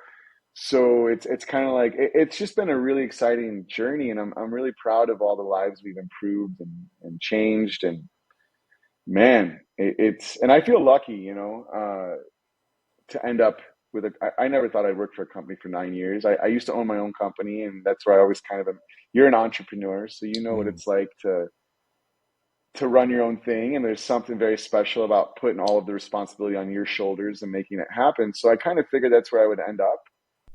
it's kind of like it's just been a really exciting journey, and I'm really proud of all the lives we've improved and changed, and man, it's and I feel lucky, you know, to end up with I never thought I'd work for a company for 9 years. I used to own my own company, and that's where I always kind of am. You're an entrepreneur, so you know what Mm. it's like to run your own thing, and there's something very special about putting all of the responsibility on your shoulders and making it happen. So I kind of figured that's where I would end up.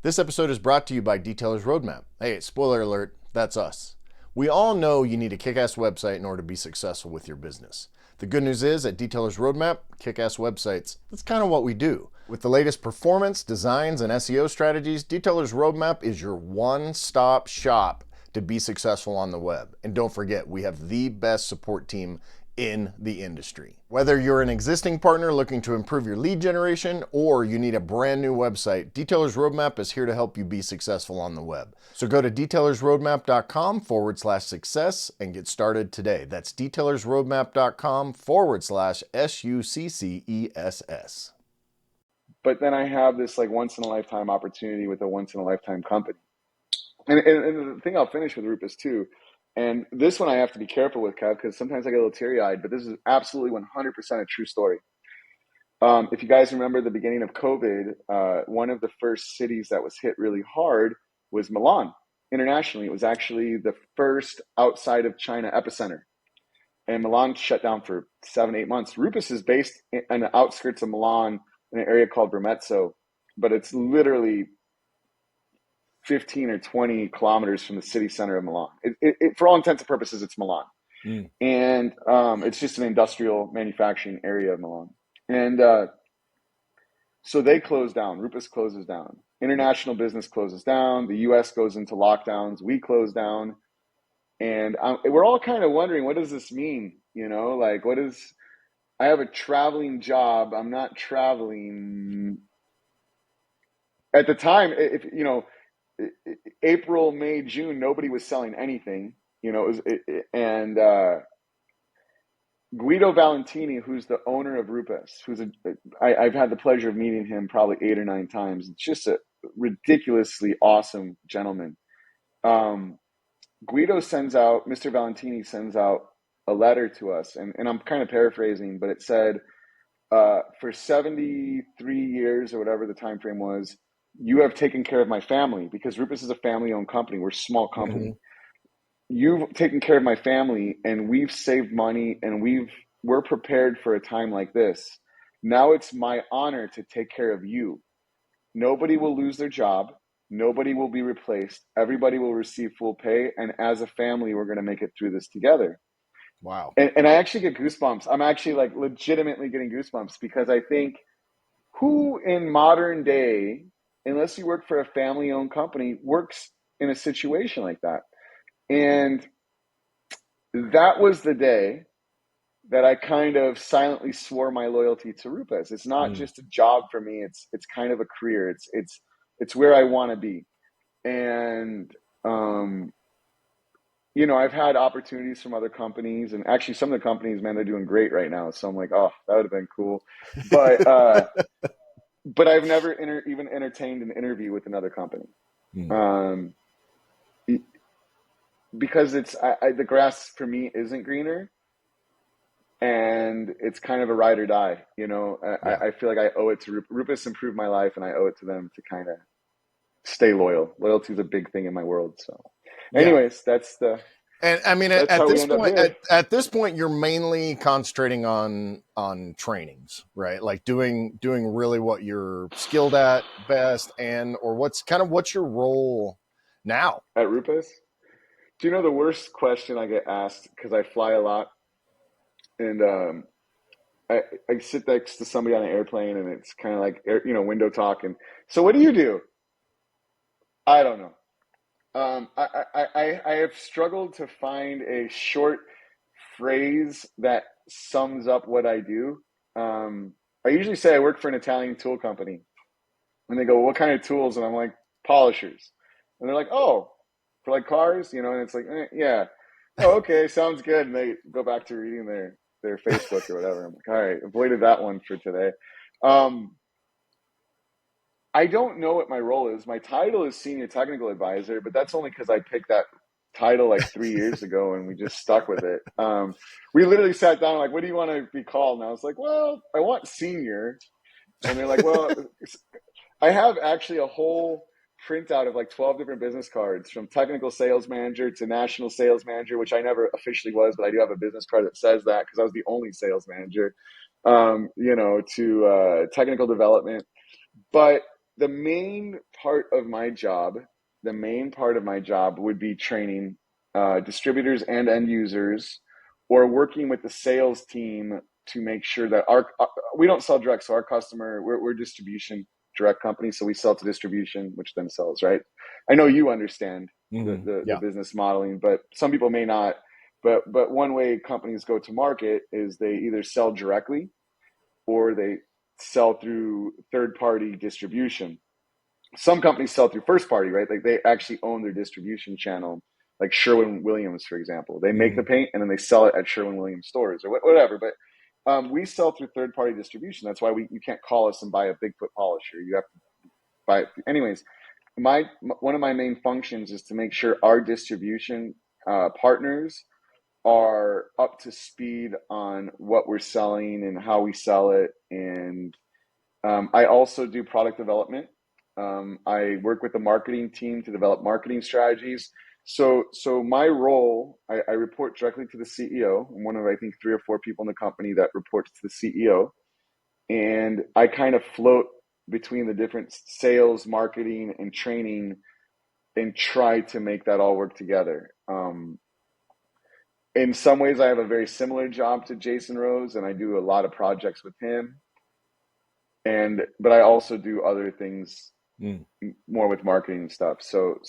This episode is brought to you by Detailer's Roadmap. Hey, spoiler alert, that's us. We all know you need a kick-ass website in order to be successful with your business. The good news is, at Detailer's Roadmap, kick-ass websites, that's kind of what we do. With the latest performance, designs, and SEO strategies, Detailer's Roadmap is your one-stop shop to be successful on the web. And don't forget, we have the best support team in the industry. Whether you're an existing partner looking to improve your lead generation or you need a brand new website, Detailer's Roadmap is here to help you be successful on the web. So go to detailersroadmap.com/success and get started today. That's detailersroadmap.com/SUCCESS. But then I have this like once in a lifetime opportunity with a once in a lifetime company. And the thing I'll finish with Rupes too, and this one I have to be careful with, Kev, because sometimes I get a little teary eyed, but this is absolutely 100% a true story. If you guys remember the beginning of COVID, one of the first cities that was hit really hard was Milan. Internationally, it was actually the first outside of China epicenter. And Milan shut down for 7-8 months. Rupes is based in the outskirts of Milan in an area called Bremezzo, but it's literally 15 or 20 kilometers from the city center of Milan. For all intents and purposes, it's Milan. Mm. And it's just an industrial manufacturing area of Milan. And so they close down. Rupes closes down. International business closes down. The U.S. goes into lockdowns. We close down. And we're all kind of wondering, what does this mean? You know, like, I have a traveling job. I'm not traveling. At the time, if you know, April, May, June, nobody was selling anything. You know, and Guido Valentini, who's the owner of Rupes, I've had the pleasure of meeting him probably 8 or 9 times. It's just a ridiculously awesome gentleman. Mr. Valentini sends out a letter to us, and I'm kind of paraphrasing, but it said, for 73 years or whatever the time frame was, you have taken care of my family, because Rupes is a family-owned company. We're a small company. You've taken care of my family, and we've saved money, and we're prepared for a time like this. Now it's my honor to take care of you. Nobody will lose their job. Nobody will be replaced. Everybody will receive full pay. And as a family, we're going to make it through this together. Wow. And I actually get goosebumps. I'm actually like legitimately getting goosebumps, because I think, who in modern day, unless you work for a family-owned company, works in a situation like that? And that was the day that I kind of silently swore my loyalty to Rupes. It's not just a job for me. It's kind of a career. It's where I want to be. And you know, I've had opportunities from other companies, and actually some of the companies, man, they're doing great right now. So I'm like, oh, that would have been cool. But I've never even entertained an interview with another company. Because the grass for me isn't greener, and it's kind of a ride or die. You know, I feel like I owe it to Rupes improved my life, and I owe it to them to kind of stay loyal. Loyalty is a big thing in my world. So anyways, And I mean, that's at how we this end up point, here. at this point, you're mainly concentrating on trainings, right? Like doing really what you're skilled at best, or what's your role now? At Rupes, do you know the worst question I get asked, because I fly a lot, and I sit next to somebody on an airplane, and it's kind of like window talk. And so, what do you do? I don't know. I have struggled to find a short phrase that sums up what I do. I usually say I work for an Italian tool company, and they go, "What kind of tools?" And I'm like, "Polishers." And they're like, "Oh, for like cars, you know?" And it's like, yeah. Oh, okay, sounds good. And they go back to reading their Facebook or whatever. I'm like, all right, avoided that one for today. Um, I don't know what my role is. My title is senior technical advisor, but that's only because I picked that title like 3 years ago and we just stuck with it. We literally sat down like, what do you want to be called? And I was like, well, I want senior. And they're like, well, I have actually a whole printout of like 12 different business cards from technical sales manager to national sales manager, which I never officially was, but I do have a business card that says that because I was the only sales manager, to technical development. But the main part of my job, would be training distributors and end users, or working with the sales team to make sure that we don't sell direct, so our customer, we're distribution direct company, so we sell to distribution, which then sells, right? I know you understand the Yeah. business modeling, but some people may not. But one way companies go to market is they either sell directly or they sell through third party distribution. Some companies sell through first party, right? Like they actually own their distribution channel, like Sherwin-Williams, for example. They make the paint and then they sell it at Sherwin-Williams stores or whatever. But we sell through third party distribution. That's why you can't call us and buy a Bigfoot polisher. You have to buy it. Anyways, one of my main functions is to make sure our distribution partners are up to speed on what we're selling and how we sell it. And I also do product development. I work with the marketing team to develop marketing strategies. So my role, I report directly to the CEO. I'm one of, I think, 3 or 4 people in the company that reports to the CEO. And I kind of float between the different sales, marketing, and training and try to make that all work together. In some ways, I have a very similar job to Jason Rose, and I do a lot of projects with him. But I also do other things more with marketing and stuff. So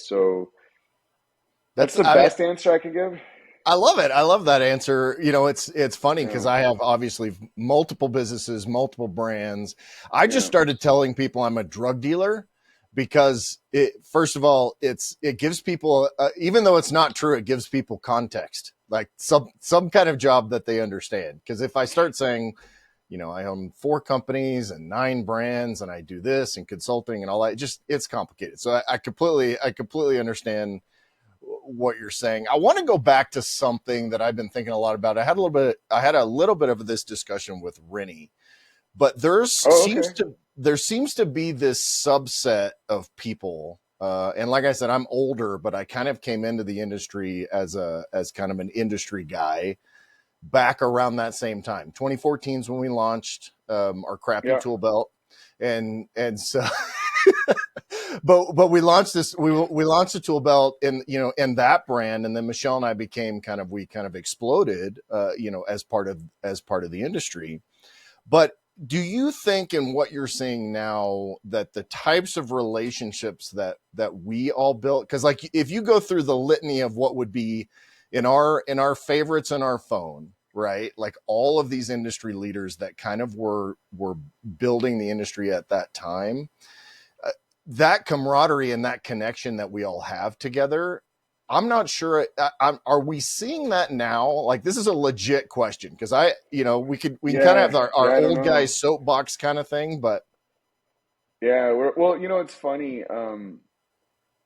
that's the best answer I can give. I love it. I love that answer. It's funny because Yeah. I have obviously multiple businesses, multiple brands. I just Yeah. started telling people I'm a drug dealer because first of all, it gives people, even though it's not true, it gives people context, like some kind of job that they understand. Because if I start saying, I own 4 companies and 9 brands and I do this and consulting and all that, it's complicated. So I completely understand what you're saying. I want to go back to something that I've been thinking a lot about. I had a little bit of this discussion with Rennie, but there Okay. seems to be this subset of people. And like I said, I'm older, but I kind of came into the industry as kind of an industry guy back around that same time. 2014 is when we launched our crappy Yeah. tool belt, and so but we launched we launched the tool belt in that brand, and then Michelle and I we kind of exploded as part of the industry. But do you think, in what you're seeing now, that the types of relationships that we all built, because like if you go through the litany of what would be in our favorites in our phone, right, like all of these industry leaders that kind of were building the industry at that time, that camaraderie and that connection that we all have together, I'm not sure. Are we seeing that now? Like, this is a legit question because we can kind of have our I don't old guy know. soapbox kind of thing, but Yeah. Well, it's funny.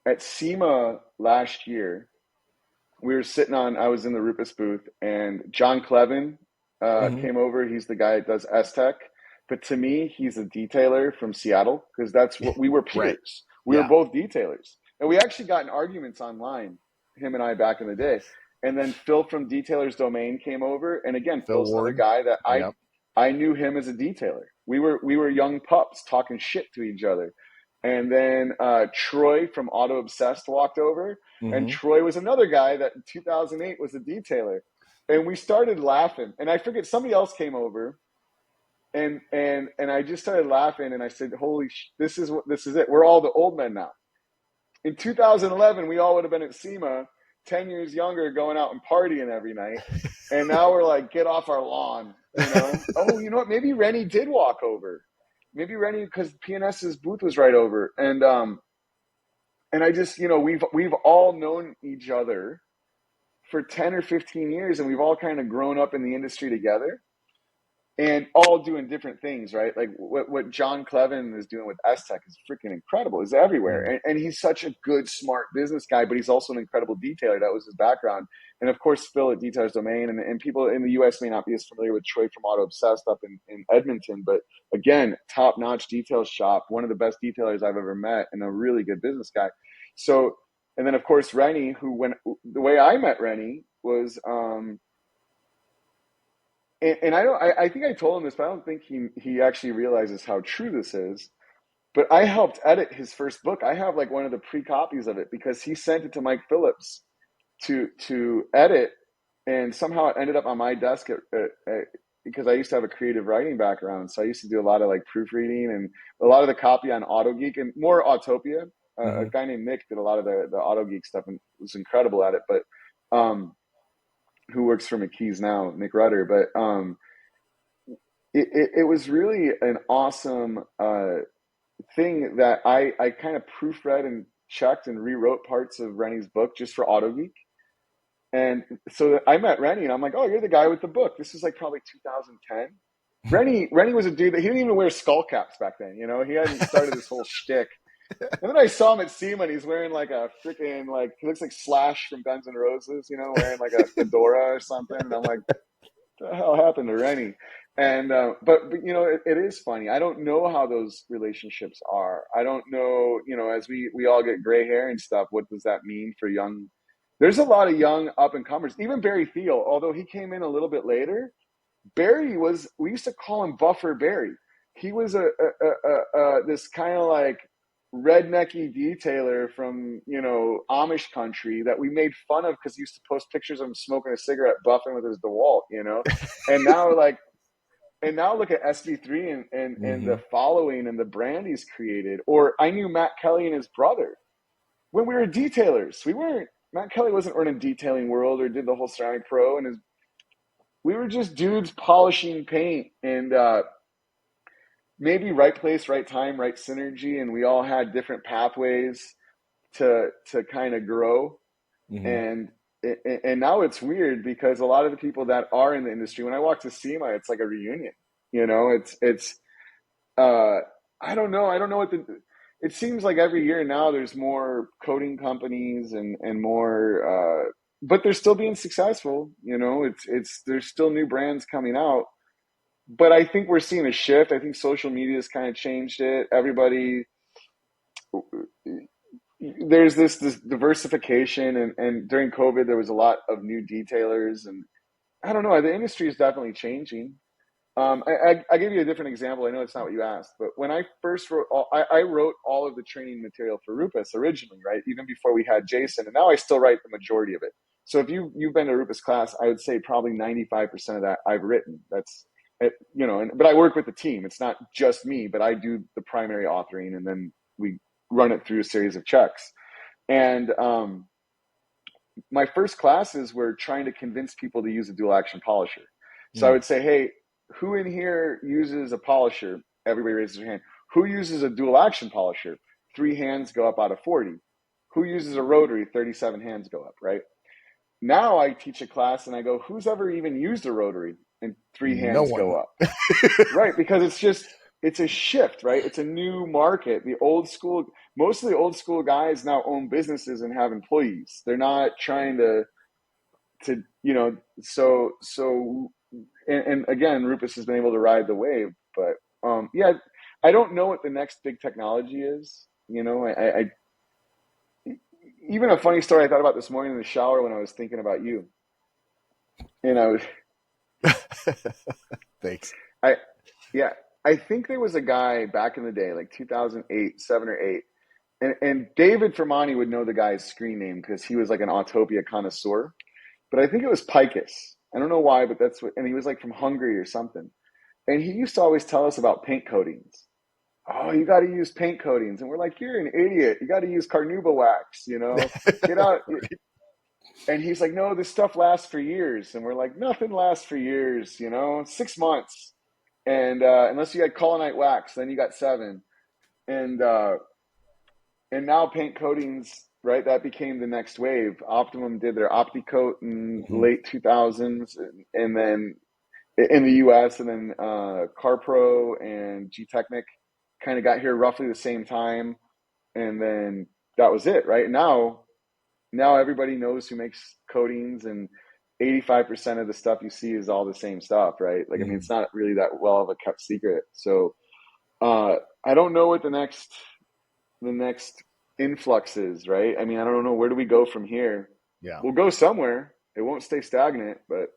At SEMA last year, we were I was in the Rupes booth, and John Clevin mm-hmm. came over. He's the guy that does S-Tech. But to me, he's a detailer from Seattle because that's what we were Right, peers. We were yeah, both detailers. And we actually got in arguments online, him and I, back in the day. And then Phil from Detailers Domain came over. And again, Phil Phil's another Ward, guy that yep, I knew him as a detailer. We were young pups talking shit to each other. And then Troy from Auto Obsessed walked over. And mm-hmm. Troy was another guy that in 2008 was a detailer. And we started laughing. And I forget, somebody else came over. And I just started laughing, and I said, "Holy this is it. We're all the old men now." In 2011, we all would have been at SEMA, 10 years younger, going out and partying every night, and now we're like, "Get off our lawn," Oh, you know what? Maybe Rennie did walk over. Maybe Rennie, because PNS's booth was right over, and I just, we've all known each other for 10 or 15 years, and we've all kind of grown up in the industry together and all doing different things, right? Like what John Clevin is doing with S-Tech is freaking incredible. He's everywhere. And he's such a good, smart business guy, but he's also an incredible detailer. That was his background. And of course, Phil at Detailers Domain, and people in the US may not be as familiar with Troy from Auto Obsessed up in Edmonton, but again, top-notch detail shop, one of the best detailers I've ever met, and a really good business guy. So, and then of course, Rennie, the way I met Rennie was, and I think I told him this, but I don't think he actually realizes how true this is. But I helped edit his first book. I have like one of the pre-copies of it because he sent it to Mike Phillips to edit, and somehow it ended up on my desk because I used to have a creative writing background. So I used to do a lot of like proofreading and a lot of the copy on AutoGeek and more Autopia. A guy named Nick did a lot of the AutoGeek stuff and was incredible at it. But who works for McKee's now, Nick Rudder. But it was really an awesome thing that I kind of proofread and checked and rewrote parts of Rennie's book just for AutoGeek. And so I met Rennie and I'm like, oh, you're the guy with the book. This was like probably 2010. Rennie was a dude that he didn't even wear skull caps back then. You know, he hadn't started this whole shtick. And then I saw him at SEMA and he's wearing like a freaking, like, he looks like Slash from Guns N' Roses, you know, wearing like a fedora or something. And I'm like, what the hell happened to Rennie? And, but you know, it is funny. I don't know how those relationships are. I don't know, you know, as we all get gray hair and stuff, what does that mean for young? There's a lot of young up and comers, even Barry Thiel, although he came in a little bit later. Barry was, we used to call him Buffer Barry. He was this kind of like rednecky detailer from, you know, Amish country that we made fun of because he used to post pictures of him smoking a cigarette, buffing with his DeWalt, you know. And now look at SB3 and the following and the brand he's created. Or I knew Matt Kelly and his brother when we were detailers. Matt Kelly wasn't in a detailing world or did the whole Ceramic Pro, and we were just dudes polishing paint and maybe right place, right time, right synergy, and we all had different pathways to kind of grow. And now it's weird because a lot of the people that are in the industry, when I walk to SEMA, it's like a reunion. You know, it's I don't know what it seems like every year now there's more coating companies and more but they're still being successful. You know, there's still new brands coming out. But I think we're seeing a shift. I think social media has kind of changed it. Everybody, there's this diversification, and during COVID, there was a lot of new detailers, and I don't know. The industry is definitely changing. I give you a different example. I know it's not what you asked, but when I first wrote, I wrote all of the training material for Rupes originally, right? Even before we had Jason, and now I still write the majority of it. So if you've been to Rupes class, I would say probably 95% of that I've written. That's it, you know, but I work with the team. It's not just me, but I do the primary authoring, and then we run it through a series of checks. And my first classes were trying to convince people to use a dual action polisher. So I would say, hey, who in here uses a polisher? Everybody raises their hand. Who uses a dual action polisher? 3 hands go up out of 40. Who uses a rotary? 37 hands go up, right? Now I teach a class and I go, who's ever even used a rotary? And 3 hands go up. Right, because it's a shift, right? It's a new market. Most of the old school guys now own businesses and have employees. They're not trying to you know, so and again, Rupes has been able to ride the wave, but yeah, I don't know what the next big technology is. You know, I even a funny story I thought about this morning in the shower when I was thinking about you, and I was Thanks. I think there was a guy back in the day, like 2008, 7 or 8, and David Fermani would know the guy's screen name because he was like an Autopia connoisseur, but I think it was Picus. I don't know why, but that's what, and he was like from Hungary or something. And he used to always tell us about paint coatings. Oh, you got to use paint coatings. And we're like, you're an idiot. You got to use carnauba wax, you know, get out. And he's like, no, this stuff lasts for years. And we're like, nothing lasts for years, you know, 6 months. And unless you got colonite wax, then you got 7. And now paint coatings right? That became the next wave. Optimum did their OptiCoat in Mhm. late 2000s, and then in the US, and then CarPro and G-Technic kind of got here roughly the same time, and then that was it, right? Now everybody knows who makes coatings, and 85% of the stuff you see is all the same stuff, right? Like, I mean, Mhm. it's not really that well of a kept secret. So I don't know what the next influx is, right? I mean, I don't know, where do we go from here? Yeah. We'll go somewhere. It won't stay stagnant, but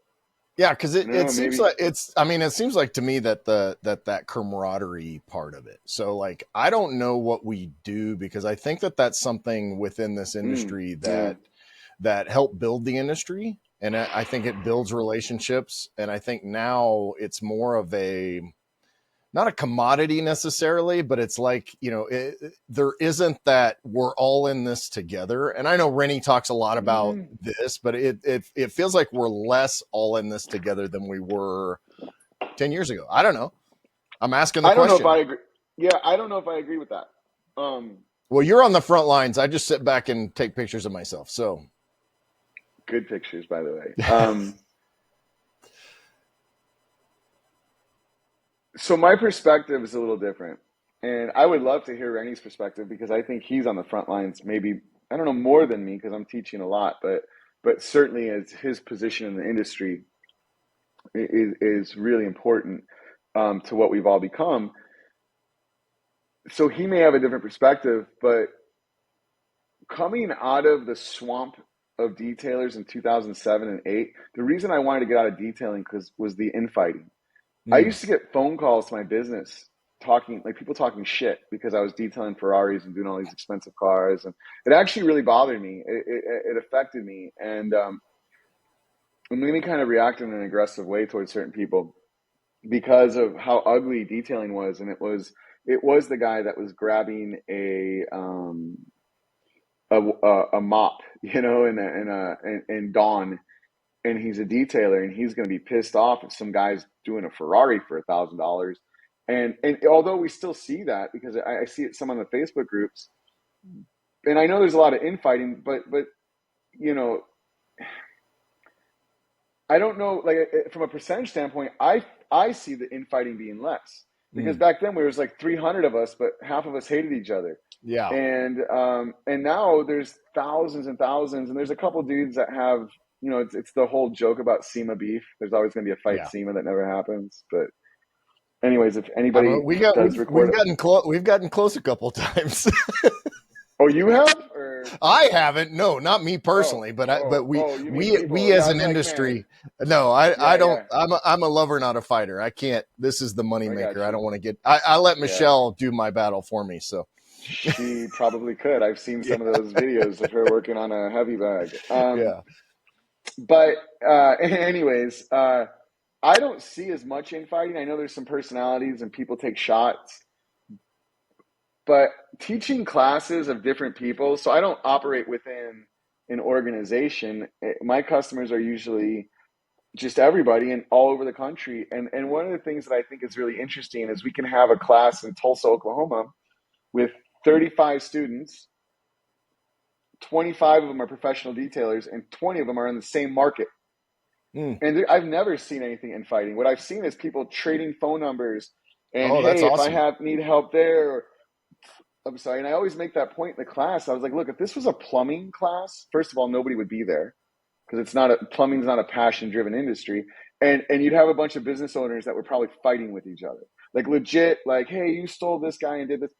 Yeah, because I it, don't it know, seems maybe. like it's I mean, it seems like to me that that camaraderie part of it. So like I don't know what we do because I think that that's something within this industry Yeah. that helped build the industry. And I think it builds relationships. And I think now it's more of a not a commodity necessarily, but it's like, there isn't that we're all in this together. And I know Rennie talks a lot about Mm, this, but it feels like we're less all in this together than we were 10 years ago. I don't know. I'm asking the I don't know if question. I agree. Yeah, I don't know if I agree with that. Um, Well, you're on the front lines. I just sit back and take pictures of myself. So, Good pictures, by the way. So my perspective is a little different, and I would love to hear Rennie's perspective because I think he's on the front lines. Maybe I don't know more than me because I'm teaching a lot, but certainly as his position in the industry is really important to what we've all become. So he may have a different perspective, but coming out of the swamp of detailers in 2007 and 8, the reason I wanted to get out of detailing was the infighting. I mm, used to get phone calls to my business talking, like people talking shit because I was detailing Ferraris and doing all these expensive cars, and it actually really bothered me. It affected me, and it made me kind of react in an aggressive way towards certain people because of how ugly detailing was, and it was the guy that was grabbing a mop, and Dawn, and he's a detailer, and he's going to be pissed off if some guy's doing a Ferrari for $1,000. And although we still see that because I see it some on the Facebook groups, and I know there's a lot of infighting, but you know, I don't know, like from a percentage standpoint, I see the infighting being less because mm, back then there was like 300 of us, but half of us hated each other. yeah, And now there's thousands and thousands, and there's a couple dudes that have, it's the whole joke about SEMA beef. There's always going to be a fight yeah. SEMA that never happens. But anyways, if I mean, anybody does record it, we've gotten close a couple times. oh, you have, or I haven't. No, not me oh, personally, but you mean we people? as Yeah, an I'm like, man, industry. No, I yeah, don't. yeah, I'm a lover, not a fighter. I can't. This is the I moneymaker. got I you. don't want to get. I let Yeah, Michelle do my battle for me. So she probably could. I've seen yeah, some of those videos of her working on a heavy bag. yeah. But anyways, I don't see as much infighting. I know there's some personalities and people take shots, but teaching classes of different people, so I don't operate within an organization. My customers are usually just everybody and all over the country. And one of the things that I think is really interesting is we can have a class in Tulsa, Oklahoma with 35 students. 25 of them are professional detailers, and 20 of them are in the same market. Mm. And I've never seen anything in fighting. What I've seen is people trading phone numbers, and Oh, that's hey, if I awesome. have need help there, or I'm sorry. And I always make that point in the class. I was like, look, if this was a plumbing class, first of all, nobody would be there because plumbing's not a passion driven industry. And you'd have a bunch of business owners that were probably fighting with each other. Like legit, like, hey, you stole this guy and did this.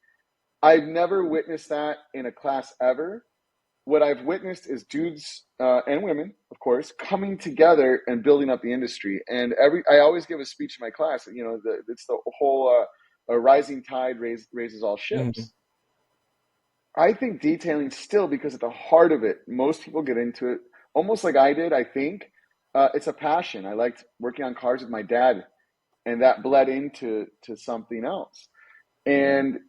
I've never witnessed that in a class ever. What I've witnessed is dudes and women, of course, coming together and building up the industry. And I always give a speech in my class. It's the whole a rising tide raises all Mhm. ships. I think detailing still, because at the heart of it, most people get into it almost like I did. I think it's a passion. I liked working on cars with my dad, and that bled into something else. And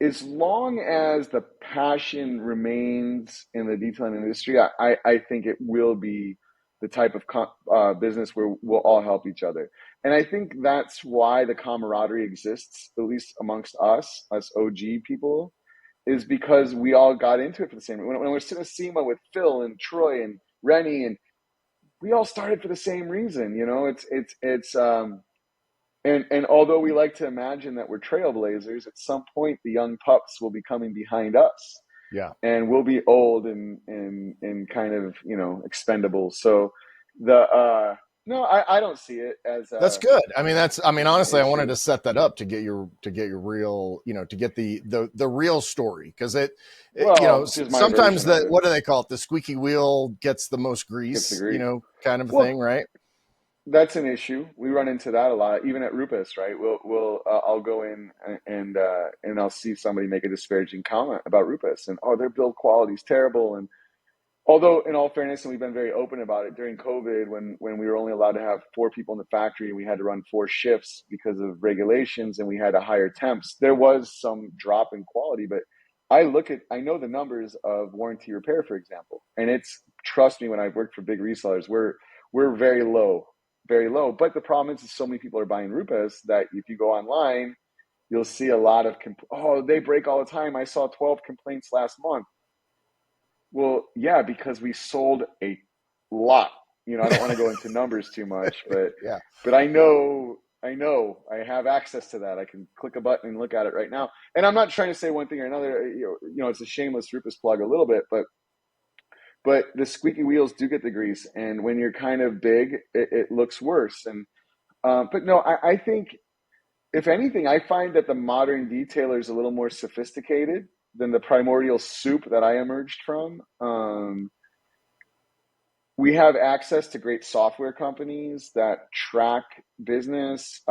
as long as the passion remains in the detailing industry, I think it will be the type of business where we'll all help each other. And I think that's why the camaraderie exists, at least amongst us OG people, is because we all got into it for the same reason. When we're sitting in SEMA with Phil and Troy and Rennie, and we all started for the same reason. And although we like to imagine that we're trailblazers, at some point the young pups will be coming behind us, Yeah. and we'll be old and kind of expendable. So the no, I don't see it as That's good. I mean, an honestly, I wanted issue. to set that up to get your real, to get the real story. Cause Well, just my sometimes version of it what do they call it? The squeaky wheel gets the most gets grease, agreed. kind of a thing, Well, right? that's an issue. We run into that a lot, even at Rupes, right? I'll go in and I'll see somebody make a disparaging comment about Rupes, and their build quality is terrible. And although, in all fairness, and we've been very open about it during COVID, when we were only allowed to have 4 people in the factory, and we had to run 4 shifts because of regulations, and we had to hire temps, there was some drop in quality. But I know the numbers of warranty repair, for example, and trust me, when I've worked for big resellers, we're very low, very low. But the problem is so many people are buying Rupes that if you go online, you'll see a lot of they break all the time. I saw 12 complaints last month. Well, yeah, because we sold a lot. I don't want to go into numbers too much, Yeah. but I have access to that. I can click a button and look at it right now. And I'm not trying to say one thing or another. It's a shameless Rupus plug a little bit, but the squeaky wheels do get the grease, and when you're kind of big, it looks worse. And but no, I think if anything, I find that the modern detailer is a little more sophisticated than the primordial soup that I emerged from. We have access to great software companies that track business.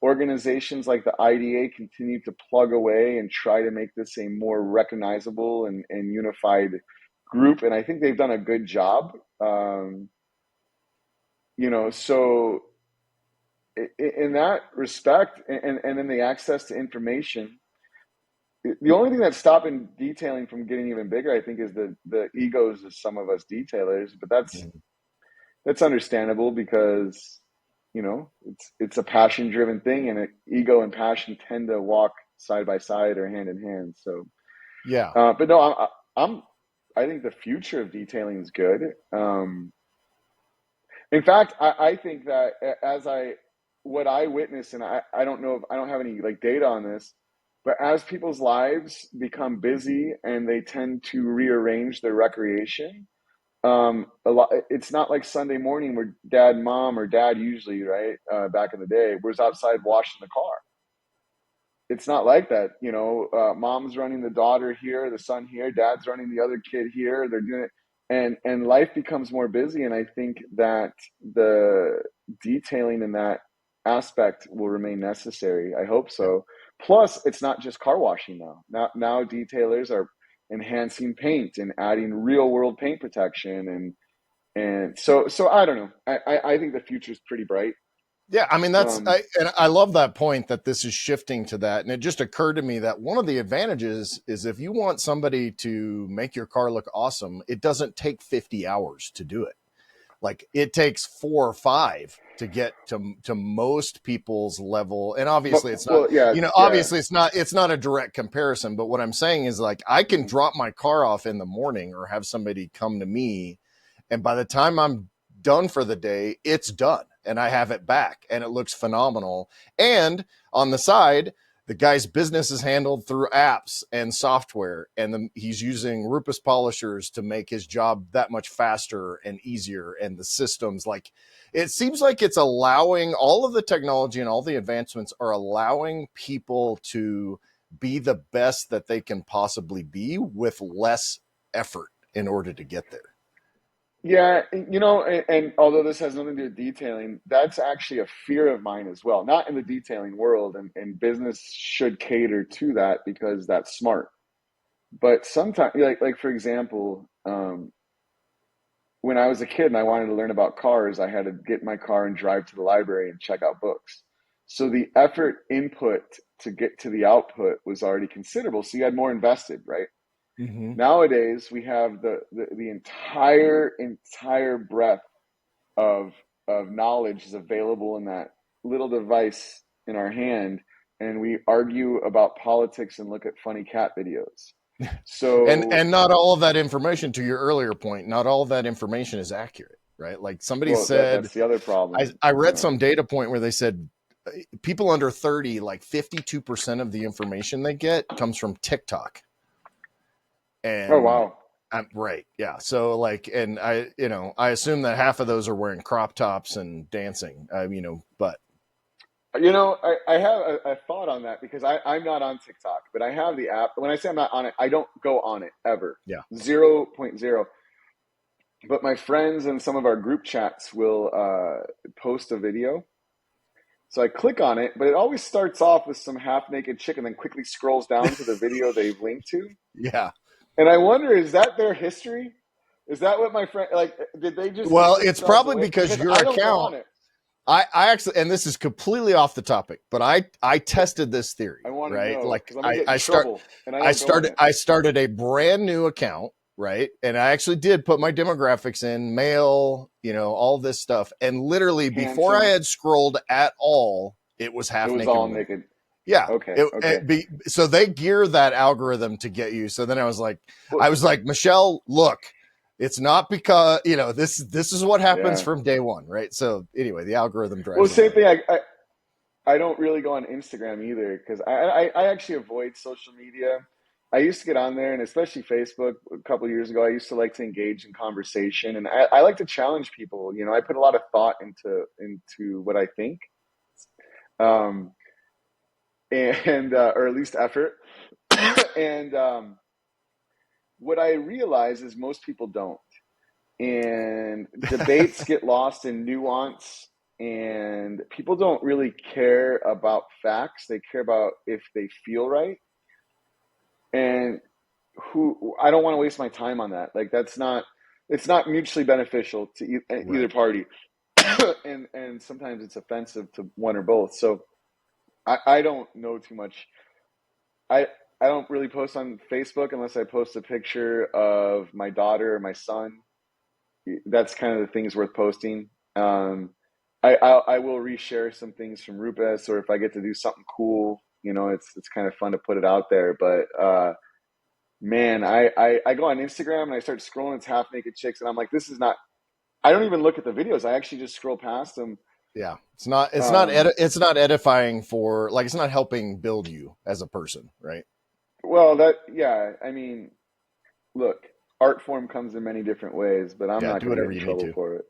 Organizations like the IDA continue to plug away and try to make this a more recognizable and unified group. And I think they've done a good job. So in that respect, and then the access to information, the only thing that's stopping detailing from getting even bigger, I think, is the egos of some of us detailers. But that's understandable because it's a passion driven thing, and ego and passion tend to walk side by side or hand in hand. So, Yeah. but no, I think the future of detailing is good. In fact, I think that what I witness, and I don't know if I don't have any like data on this, but as people's lives become busy and they tend to rearrange their recreation, a lot, it's not like Sunday morning where dad and mom, or dad usually, right, back in the day, was outside washing the car. It's not like that. Mom's running the daughter here, the son here, dad's running the other kid here. They're doing it, and life becomes more busy. And I think that the detailing in that aspect will remain necessary. I hope Yeah. so. Plus, it's not just car washing now. Now detailers are enhancing paint and adding real world paint protection, and so I don't know. I think the future is pretty bright. Yeah, I mean Um, and I love that point that this is shifting to that. And it just occurred to me that one of the advantages is if you want somebody to make your car look awesome, it doesn't take 50 hours to do it. Like it takes 4 or 5 to get to most people's level. And obviously it's not, well, yeah, yeah. obviously it's not a direct comparison, but what I'm saying is like I can Mhm. drop my car off in the morning or have somebody come to me, and by the time I'm done for the day, it's done and I have it back and it looks phenomenal. And on the side, the guy's business is handled through apps and software, and he's using Rupus polishers to make his job that much faster and easier. And the systems, like it seems like it's allowing all of the technology and all the advancements are allowing people to be the best that they can possibly be with less effort in order to get there. Yeah, and although this has nothing to do with detailing, that's actually a fear of mine as well. Not in the detailing world, and business should cater to that because that's smart. But sometimes, like for example, when I was a kid and I wanted to learn about cars, I had to get in my car and drive to the library and check out books. So the effort input to get to the output was already considerable. So you had more invested, right? Mm-hmm. Nowadays, we have the entire breadth of knowledge is available in that little device in our hand. and we argue about politics and look at funny cat videos. and So, not all of that information, to your earlier point, not all of that information is accurate, right? Like somebody well, said, that's the other problem. I read Yeah. some data point where they said people under 30, like 52% of the information they get comes from TikTok. Oh, And wow. right. Yeah. So like, and I assume that half of those are wearing crop tops and dancing, but I have a thought on that because I'm not on TikTok, but I have the app. When I say I'm not on it, I don't go on it ever. yeah. 0.0. But my friends and some of our group chats will post a video. So I click on it, but it always starts off with some half naked chick and then quickly scrolls down to the video they've linked to. Yeah. And I wonder, is that their history? Is that what my friend, like, did they just Well, give it's themselves probably away? because your I don't go on account, it. I actually, and this is completely off the topic, but I tested this theory, I want to right? know Like because I'm going to get in trouble and I I don't go on started, it. I started a brand new account, right? And I actually did put my demographics in, male, all this stuff. And literally before I Handsome. had scrolled at all, it was It half was naked all women. naked. Yeah. Okay. Okay. So they gear that algorithm to get you. So then I was like, Well, Michelle, look, it's not because, this is what happens yeah. from day one. Right. So anyway, the algorithm Well, drives them same away. thing. I don't really go on Instagram either because I actually avoid social media. I used to get on there, and especially Facebook a couple of years ago, I used to like to engage in conversation, and I like to challenge people. I put a lot of thought into what I think, um, and or at least effort. And what I realize is most people don't, and debates get lost in nuance, and people don't really care about facts. They care about if they feel right, and who I don't want to waste my time on that. Like it's not mutually beneficial to either Right. party. And sometimes it's offensive to one or both. So I don't know too much. I I don't really post on Facebook unless I post a picture of my daughter or my son. That's kind of the things worth posting. I will reshare some things from Rupes, or if I get to do something cool, it's kind of fun to put it out there. But man, I go on Instagram and I start scrolling. It's half naked chicks, and I'm like, this is not. I don't even look at the videos. I actually just scroll past them. Yeah. It's not edifying for, like, it's not helping build you as a person. Right. Well, yeah. I mean, look, art form comes in many different ways, but I'm Yeah. not Do going to get whatever in you need trouble to. for it.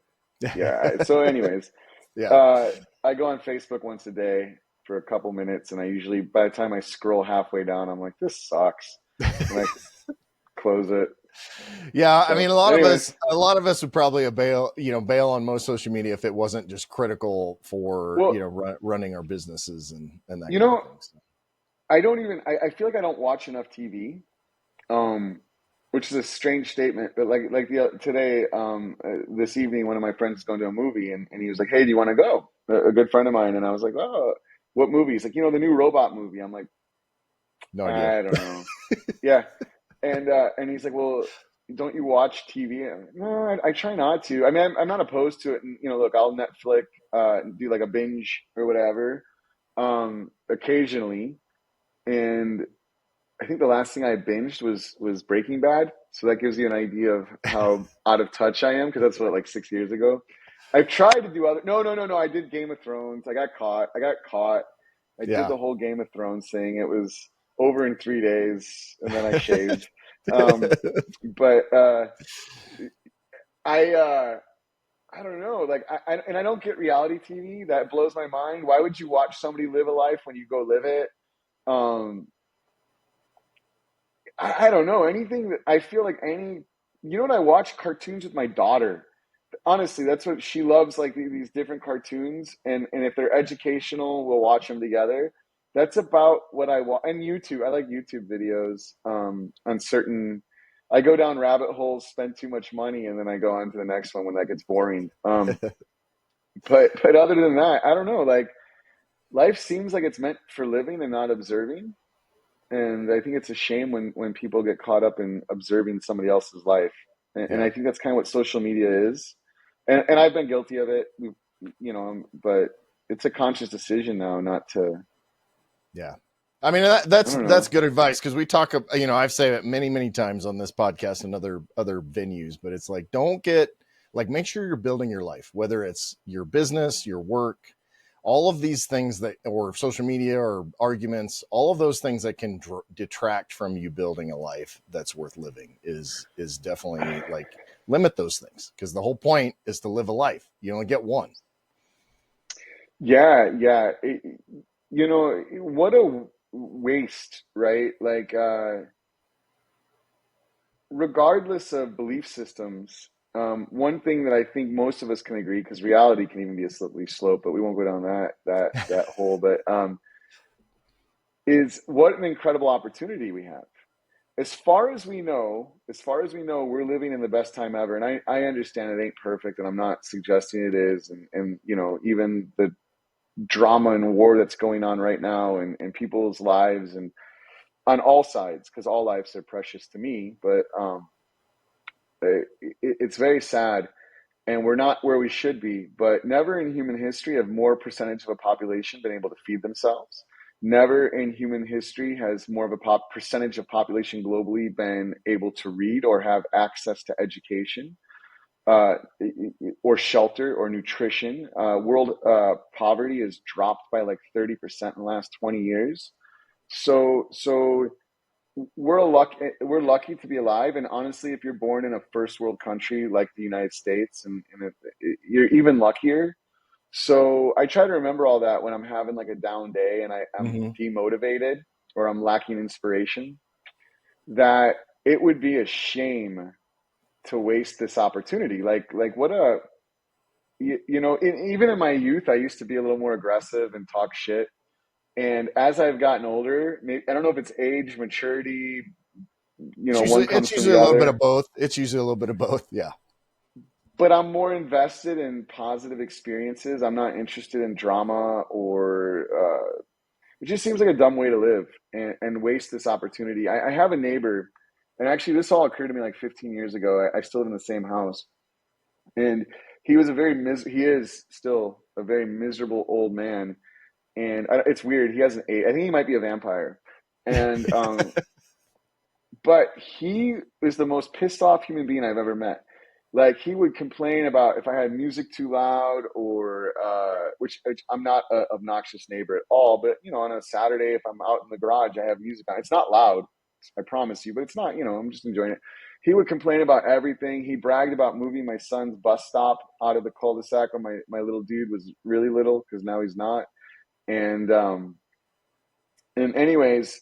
Yeah. So, anyways, Yeah. I go on Facebook once a day for a couple minutes, and I usually, by the time I scroll halfway down, I'm like, this sucks, and I close it. Yeah, I So, mean, anyways, a lot of us would probably bail on most social media if it wasn't just critical for well, running our businesses and that you kind of know, thing. So, I don't even. I feel like I don't watch enough TV, um, which is a strange statement. But like today, this evening, one of my friends is going to a movie, and he was like, "Hey, do you want to go?" A good friend of mine, and I was like, "Oh, what movie?" He's like, the new robot movie." I'm like, no idea. I don't know. Yeah, and he's like, "Well, don't you watch TV?" I'm like, no, I try not to. I mean, I'm not opposed to it. And look, I'll Netflix, do like a binge or whatever, occasionally. And I think the last thing I binged was Breaking Bad. So that gives you an idea of how out of touch I am because that's what, like 6 years ago. I've tried to do other. No. I did Game of Thrones. I got caught. I did Yeah. the whole Game of Thrones thing. It was over in 3 days, and then I shaved. Um, but I I don't know. Like I don't get reality TV. That blows my mind. Why would you watch somebody live a life when you go live it? Um, I don't know anything that I feel like any. What I watch cartoons with my daughter. Honestly, that's what she loves. Like these different cartoons, and if they're educational, we'll watch them together. That's about what I want. And YouTube, I like YouTube videos. On certain, I go down rabbit holes, spend too much money, and then I go on to the next one when that gets boring. But other than that, I don't know. Like life seems like it's meant for living and not observing. And I think it's a shame when people get caught up in observing somebody else's life. And Yeah. I think that's kind of what social media is. And I've been guilty of it, but it's a conscious decision now not to Yeah. I mean, I don't that's know. good advice, because we talk, I've said it many, many times on this podcast and other venues, but it's like, don't get like, make sure you're building your life, whether it's your business, your work, all of these things that, or social media or arguments, all of those things that can detract from you building a life that's worth living is definitely like, limit those things, because the whole point is to live a life. You only get one. Yeah, yeah. What a waste, right? Like, regardless of belief systems, one thing that I think most of us can agree, because reality can even be a slippery slope, but we won't go down that hole. But is what an incredible opportunity we have. As far as we know, we're living in the best time ever. And I understand it ain't perfect, and I'm not suggesting it is. And even the drama and war that's going on right now, and people's lives, and on all sides, because all lives are precious to me. But it's very sad, and we're not where we should be. But never in human history have more percentage of a population been able to feed themselves. Never in human history has more of a percentage of population globally been able to read or have access to education, uh, or shelter or nutrition. World poverty has dropped by like 30% in the last 20 years. So we're lucky to be alive. And honestly, if you're born in a first world country like the United States, you're even luckier. So I try to remember all that when I'm having like a down day and I'm Mm-hmm. demotivated or I'm lacking inspiration, that it would be a shame to waste this opportunity. Like what a even in my youth, I used to be a little more aggressive and talk shit. And as I've gotten older, maybe, I don't know if it's age, maturity, one It's comes from usually the a little bit other, of both. It's usually a little bit of both. Yeah. but I'm more invested in positive experiences. I'm not interested in drama, or it just seems like a dumb way to live, and waste this opportunity. I have a neighbor, and actually, this all occurred to me like 15 years ago. I still live in the same house, and he is still a very miserable old man. And it's weird. He hasn't ate. I think he might be a vampire. And but he is the most pissed off human being I've ever met. Like, he would complain about if I had music too loud, or which I'm not an obnoxious neighbor at all. But on a Saturday, if I'm out in the garage, I have music on. It's not loud, I promise you, but it's not. I'm just enjoying it. He would complain about everything. He bragged about moving my son's bus stop out of the cul-de-sac when my little dude was really little, because now he's not. And anyways,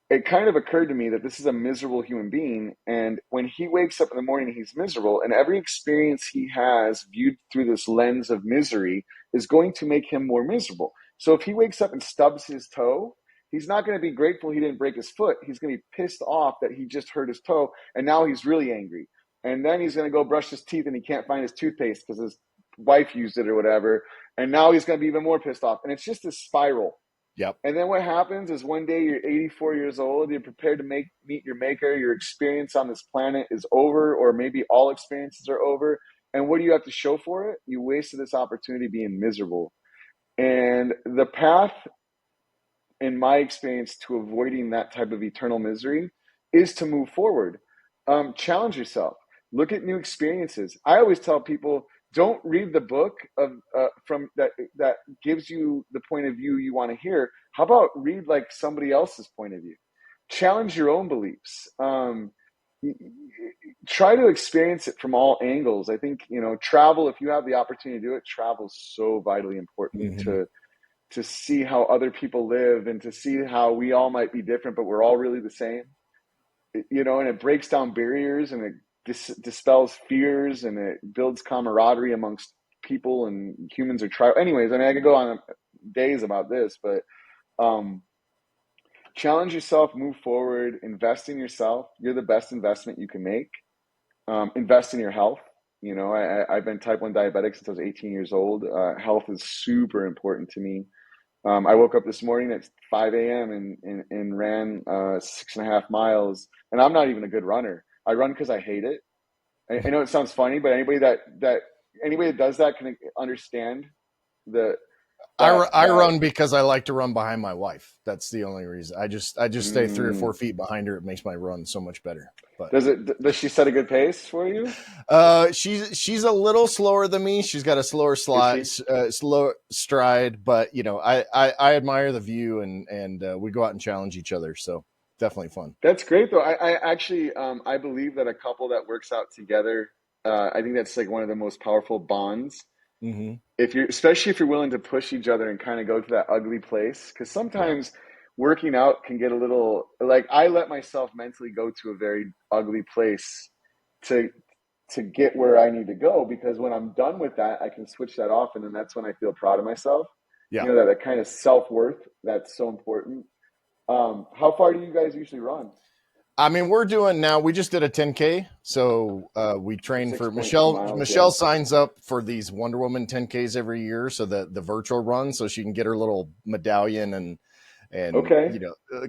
it kind of occurred to me that this is a miserable human being. And when he wakes up in the morning, he's miserable. And every experience he has viewed through this lens of misery is going to make him more miserable. So if he wakes up and stubs his toe, he's not going to be grateful he didn't break his foot. He's going to be pissed off that he just hurt his toe. And now he's really angry. And then he's going to go brush his teeth and he can't find his toothpaste because his wife used it or whatever. And now he's going to be even more pissed off. And it's just a spiral. Yep. And then what happens is, one day you're 84 years old, you're prepared to meet your maker, your experience on this planet is over, or maybe all experiences are over. And what do you have to show for it? You wasted this opportunity being miserable. And the path, in my experience, to avoiding that type of eternal misery is to move forward. Challenge yourself. Look at new experiences. I always tell people, don't read the book of from that gives you the point of view you want to hear. How about read like somebody else's point of view? Challenge your own beliefs. Try to experience it from all angles. I think travel. If you have the opportunity to do it, travel is so vitally important Mm-hmm. to see how other people live, and to see how we all might be different, but we're all really the same. And it breaks down barriers, and it dispels fears, and it builds camaraderie amongst people, and humans are tribal. Anyways, I mean, I could go on days about this, but um, challenge yourself, move forward, invest in yourself. You're the best investment you can make. Invest in your health. I've been type 1 diabetic since I was 18 years old. Health is super important to me. I woke up this morning at 5 a.m. and ran 6.5 miles. And I'm not even a good runner. I run because I hate it. I know it sounds funny, but anybody that does that can understand the I run because I like to run behind my wife. That's the only reason. I just stay 3 or 4 feet behind her. It makes my run so much better. But does she set a good pace for you? she's a little slower than me. She's got a Is she? slow stride, but I admire the view, and we go out and challenge each other. So definitely fun. That's great though. I actually I believe that a couple that works out together, I think that's like one of the most powerful bonds. Mm-hmm. If you're especially if you're willing to push each other and kind of go to that ugly place, because Yeah. sometimes working out can get a little like I let myself mentally go to a very ugly place to get where I need to go, because when I'm done with that, I can switch that off, and then that's when I feel proud of myself. Yeah. That kind of self-worth that's so important. How far do you guys usually run? I mean, we just did a 10K. So we train for 6.2 Michelle. miles, yeah. Michelle signs up for these Wonder Woman 10Ks every year. So the virtual run, so she can get her little medallion and Okay.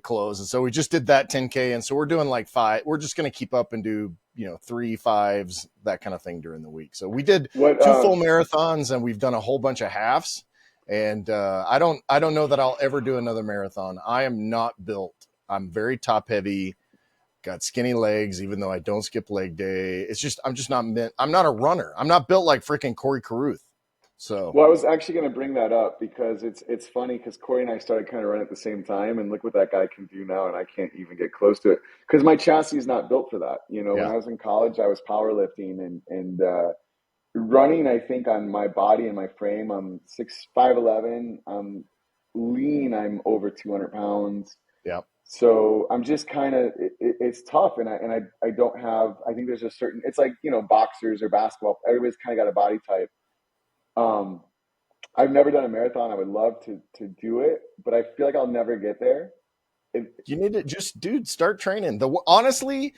clothes. And so we just did that 10K. And so we're doing like 5. We're just going to keep up and do, 3 5s, that kind of thing during the week. So we did What 2 full marathons, and we've done a whole bunch of halves. And I don't know that I'll ever do another marathon. I am not built. I'm very top heavy, got skinny legs, even though I don't skip leg day. It's just, I'm just not meant, I'm not a runner. I'm not built like freaking Corey Carruth. So Well, I was actually going to bring that up because it's funny because Corey and I started kind of running at the same time, and look what that guy can do now, and I can't even get close to it because my chassis is not built for that. When yeah, I was in college, I was powerlifting and running. I think on my body and my frame, I'm 6'5'11". I'm lean. I'm over 200 pounds. yeah, So I'm just kind of it's tough, and I don't have. I think there's a certain. It's like boxers or basketball. Everybody's kind of got a body type. Um, I've never done a marathon. I would love to do it, but I feel like I'll never get there. It, you need to just, dude, start training. Honestly,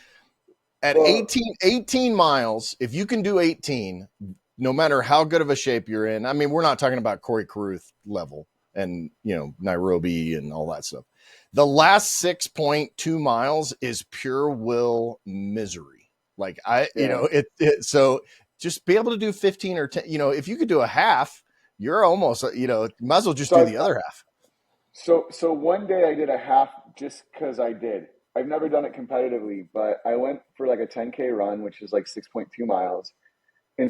at well, 18 miles, if you can do 18, no matter how good of a shape you're in, I mean, we're not talking about Corey Carruth level and, Nairobi and all that stuff. The last 6.2 miles is pure will misery. Like yeah. so just be able to do 15 or 10, if you could do a half, you're almost, might as well just do So the other half. so one day I did a half just because I did. I've never done it competitively, but I went for like a 10K run, which is like 6.2 miles. And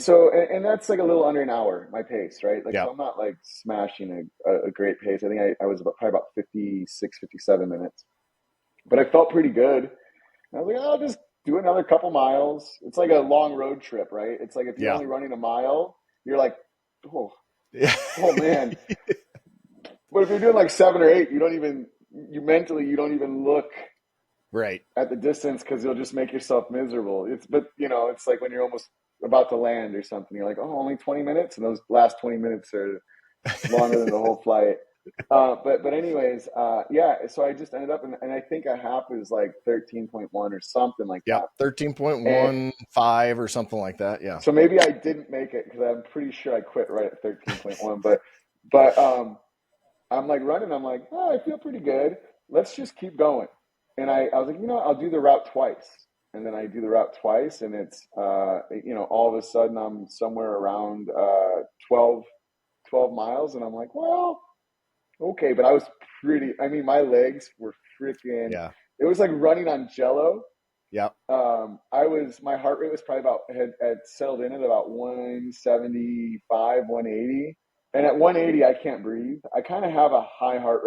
that's like a little under an hour, my pace, right? Like, Yeah. so I'm not like smashing a great pace. I think I was probably about 56, 57 minutes, but I felt pretty good. And I was like, oh, I'll just do another couple miles. It's like a long road trip, right? It's like if you're Yeah. only running a mile, you're like, oh, Yeah. oh man. But if you're doing like 7 or 8, you don't even look Right. at the distance because you'll just make yourself miserable. It's like when you're almost about to land or something, you're like, oh, only 20 minutes. And those last 20 minutes are longer than the whole flight. But anyways, yeah. So I just ended up, and I think a half is like 13.1 or something like Yep. that. And 13.15 or something like that. Yeah. so maybe I didn't make it because I'm pretty sure I quit right at 13.1. But I'm like running. I'm like, oh, I feel pretty good. Let's just keep going. And I was like, I'll do the route twice. And then I do the route twice, and it's, all of a sudden I'm somewhere around 12, 12 miles. And I'm like, well, okay. But I mean, my legs were freaking, Yeah. it was like running on jello. Yep. My heart rate was probably had settled in at about 175, 180. And at 180, I can't breathe. I kind of have a high heart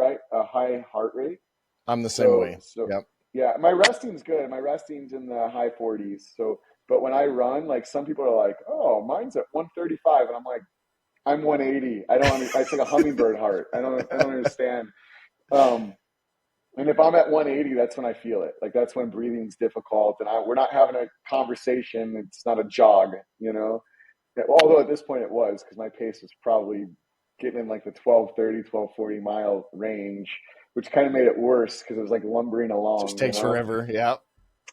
rate. I'm the same So, way. so Yep. yeah, my resting's good. My resting's in the high 40s. So, but when I run, like some people are like, oh, mine's at 135. And I'm like, I'm 180. It's like a hummingbird heart. I don't understand. Um, and if I'm at 180, that's when I feel it. Like that's when breathing's difficult, and we're not having a conversation. It's not a jog. Although at this point it was because my pace was probably getting in like the 12:30, 12:40 mile range, which kind of made it worse because it was like lumbering Just along. takes forever. Yep.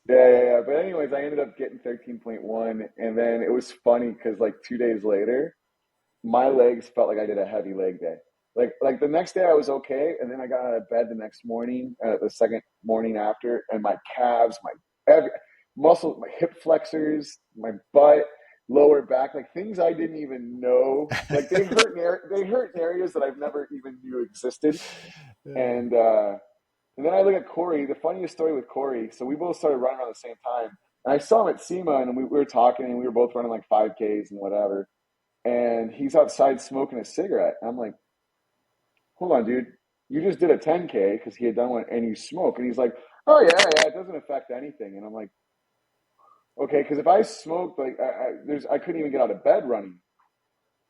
Yeah. But anyways, I ended up getting 13.1, and then it was funny because like 2 days later, my legs felt like I did a heavy leg day. Like the next day I was okay, and then I got out of bed the next morning, the second morning after, and my calves, my every muscle, my hip flexors, my butt, lower back, like things I didn't even know. Like they hurt in areas that I've never even knew existed. And then I look at Corey. The funniest story with Corey. So we both started running around the same time. And I saw him at SEMA, and we were talking, and we were both running like 5Ks and whatever. And he's outside smoking a cigarette. And I'm like, hold on, dude. You just did a 10K because he had done one, and you smoke. And he's like, oh yeah, it doesn't affect anything. And I'm like, okay, because if I smoked, like I couldn't even get out of bed running.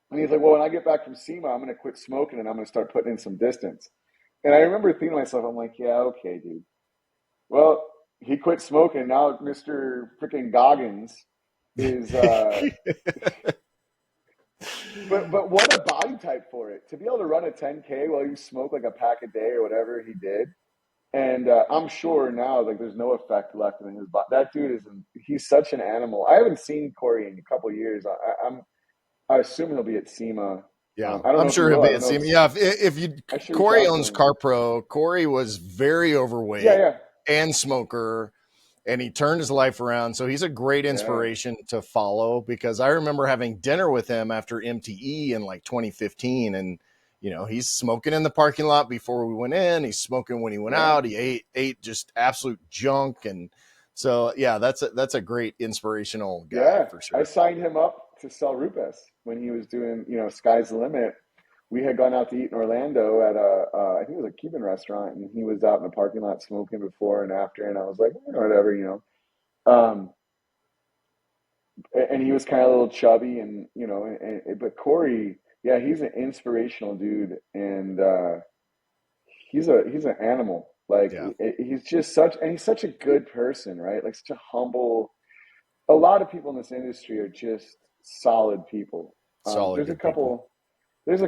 And he's like, well, when I get back from SEMA, I'm going to quit smoking and I'm going to start putting in some distance. And I remember thinking to myself, I'm like, yeah, okay, dude. Well, he quit smoking. Now Mr. freaking Goggins is, but what a body type for it. To be able to run a 10K while you smoke like a pack a day or whatever he did. And I'm sure now, like, there's no effect left in his body. That dude he's such an animal. I haven't seen Corey in a couple of years. I assume he'll be at SEMA. Yeah, I don't I'm know if he sure he'll will. be at SEMA. Yeah, if you Sure Corey owns Car Pro. Corey was very overweight and smoker, and he turned his life around. So he's a great inspiration to follow, because I remember having dinner with him after MTE in like 2015, and he's smoking in the parking lot before we went in. He's smoking when he went out. He ate just absolute junk, and so that's a great inspirational guy for sure. I signed him up to sell Rupes when he was doing Sky's the Limit. We had gone out to eat in Orlando at I think it was a Cuban restaurant, and he was out in the parking lot smoking before and after, and I was like, whatever, and he was kind of a little chubby, and but Corey, he's an inspirational dude, and he's an animal. Like he's just he's such a good person, right? Like such a humble. A lot of people in this industry are just solid people. There's a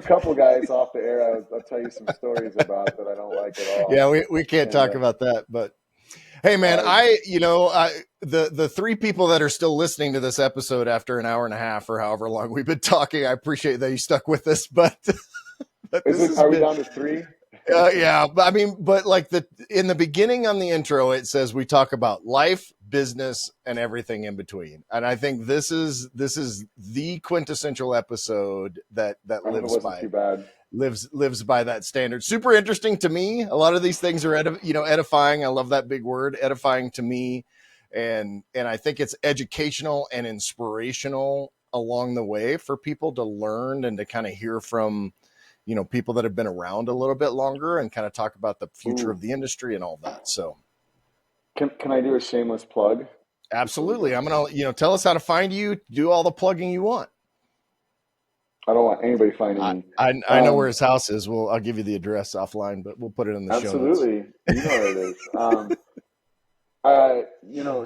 couple guys off the air I'll tell you some stories about that I don't like at all. Yeah, we can't talk about that, but hey, man, the three people that are still listening to this episode after an hour and a half or however long we've been talking, I appreciate that you stuck with us, but are we down to three? Yeah, but like in the beginning on the intro, it says we talk about life, business, and everything in between. And I think this is the quintessential episode that lives by that standard. Super interesting to me. A lot of these things are edifying. I love that big word, edifying to me, and I think it's educational and inspirational along the way for people to learn and to kind of hear from people that have been around a little bit longer and kind of talk about the future of the industry and all that. So can I do a shameless plug? Absolutely. I'm going to, tell us how to find you, do all the plugging you want. I don't want anybody finding me. I know where his house is. I'll give you the address offline, but we'll put it in the show notes. Absolutely. You know where it is.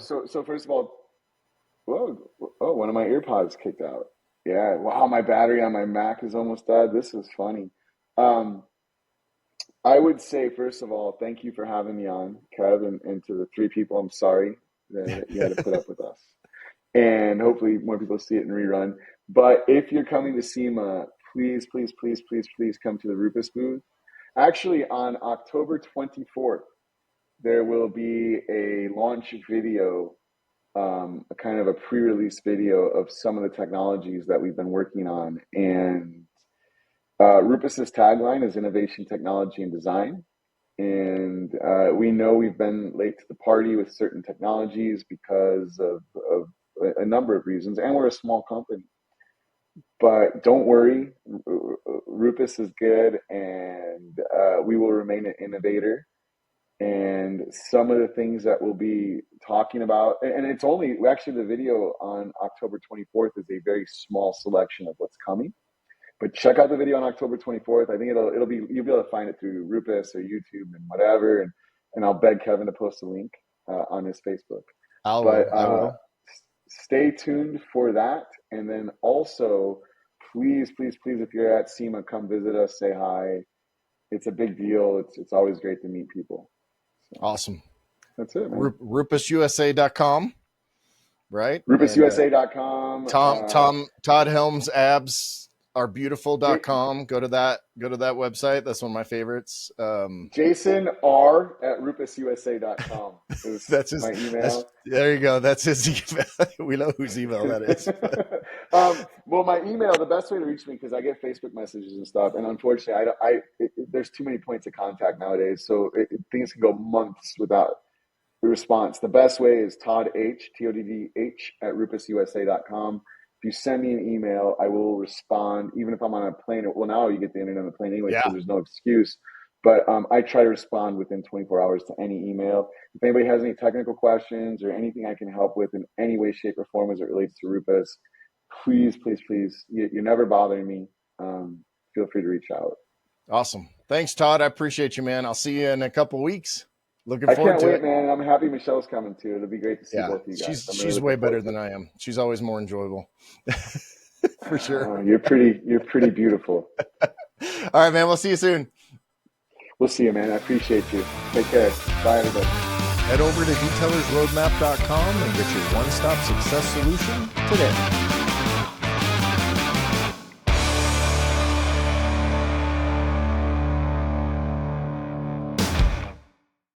So first of all, one of my earpods kicked out. Yeah. Wow. My battery on my Mac is almost dead. This is funny. I would say, first of all, thank you for having me on, Kev, and to the three people, I'm sorry that you had to put up with us. And hopefully more people see it in rerun. But if you're coming to SEMA, please, please, please, please, please come to the Rupes booth. Actually, on October 24th, there will be a launch video, a kind of a pre-release video of some of the technologies that we've been working on. And Rupes's tagline is innovation, technology, and design. And we know we've been late to the party with certain technologies because of a number of reasons, and we're a small company. But don't worry, Rupes is good, and we will remain an innovator. And some of the things that we'll be talking about, and it's actually the video on October 24th is a very small selection of what's coming. But check out the video on October 24th. I think you'll be able to find it through Rupes or YouTube and whatever. And I'll beg Kevin to post a link on his Facebook. I will. Stay tuned for that. And then also, please, please, please, if you're at SEMA, come visit us, say hi. It's a big deal. It's always great to meet people. So, awesome. That's it, man. RupesUSA.com, right? RupesUSA.com. Todd Helme's abs ourbeautiful.com. Go to that website. That's one of my favorites. Jason R at rupususa.com is That's his, my email. there you go. That's his email. We know whose email that is. Well, my email, the best way to reach me, because I get Facebook messages and stuff, and unfortunately, there's too many points of contact nowadays, so things can go months without a response. The best way is Todd H, Toddh at rupususa.com. If you send me an email, I will respond, even if I'm on a plane. Well, now you get the internet on the plane anyway, Yeah. so there's no excuse. But I try to respond within 24 hours to any email. If anybody has any technical questions or anything I can help with in any way, shape, or form as it relates to Rupes, please, please, please, you're never bothering me. Feel free to reach out. Awesome. Thanks, Todd. I appreciate you, man. I'll see you in a couple weeks. Looking I forward can't to wait, it. man. I'm happy Michelle's coming too. It'll be great to see Yeah, both of you guys. she's way better than I am. She's always more enjoyable. For sure. You're pretty beautiful. All right, man. We'll see you soon. We'll see you, man. I appreciate you. Take care. Bye, everybody. Head over to detailersroadmap.com and get your one-stop success solution today.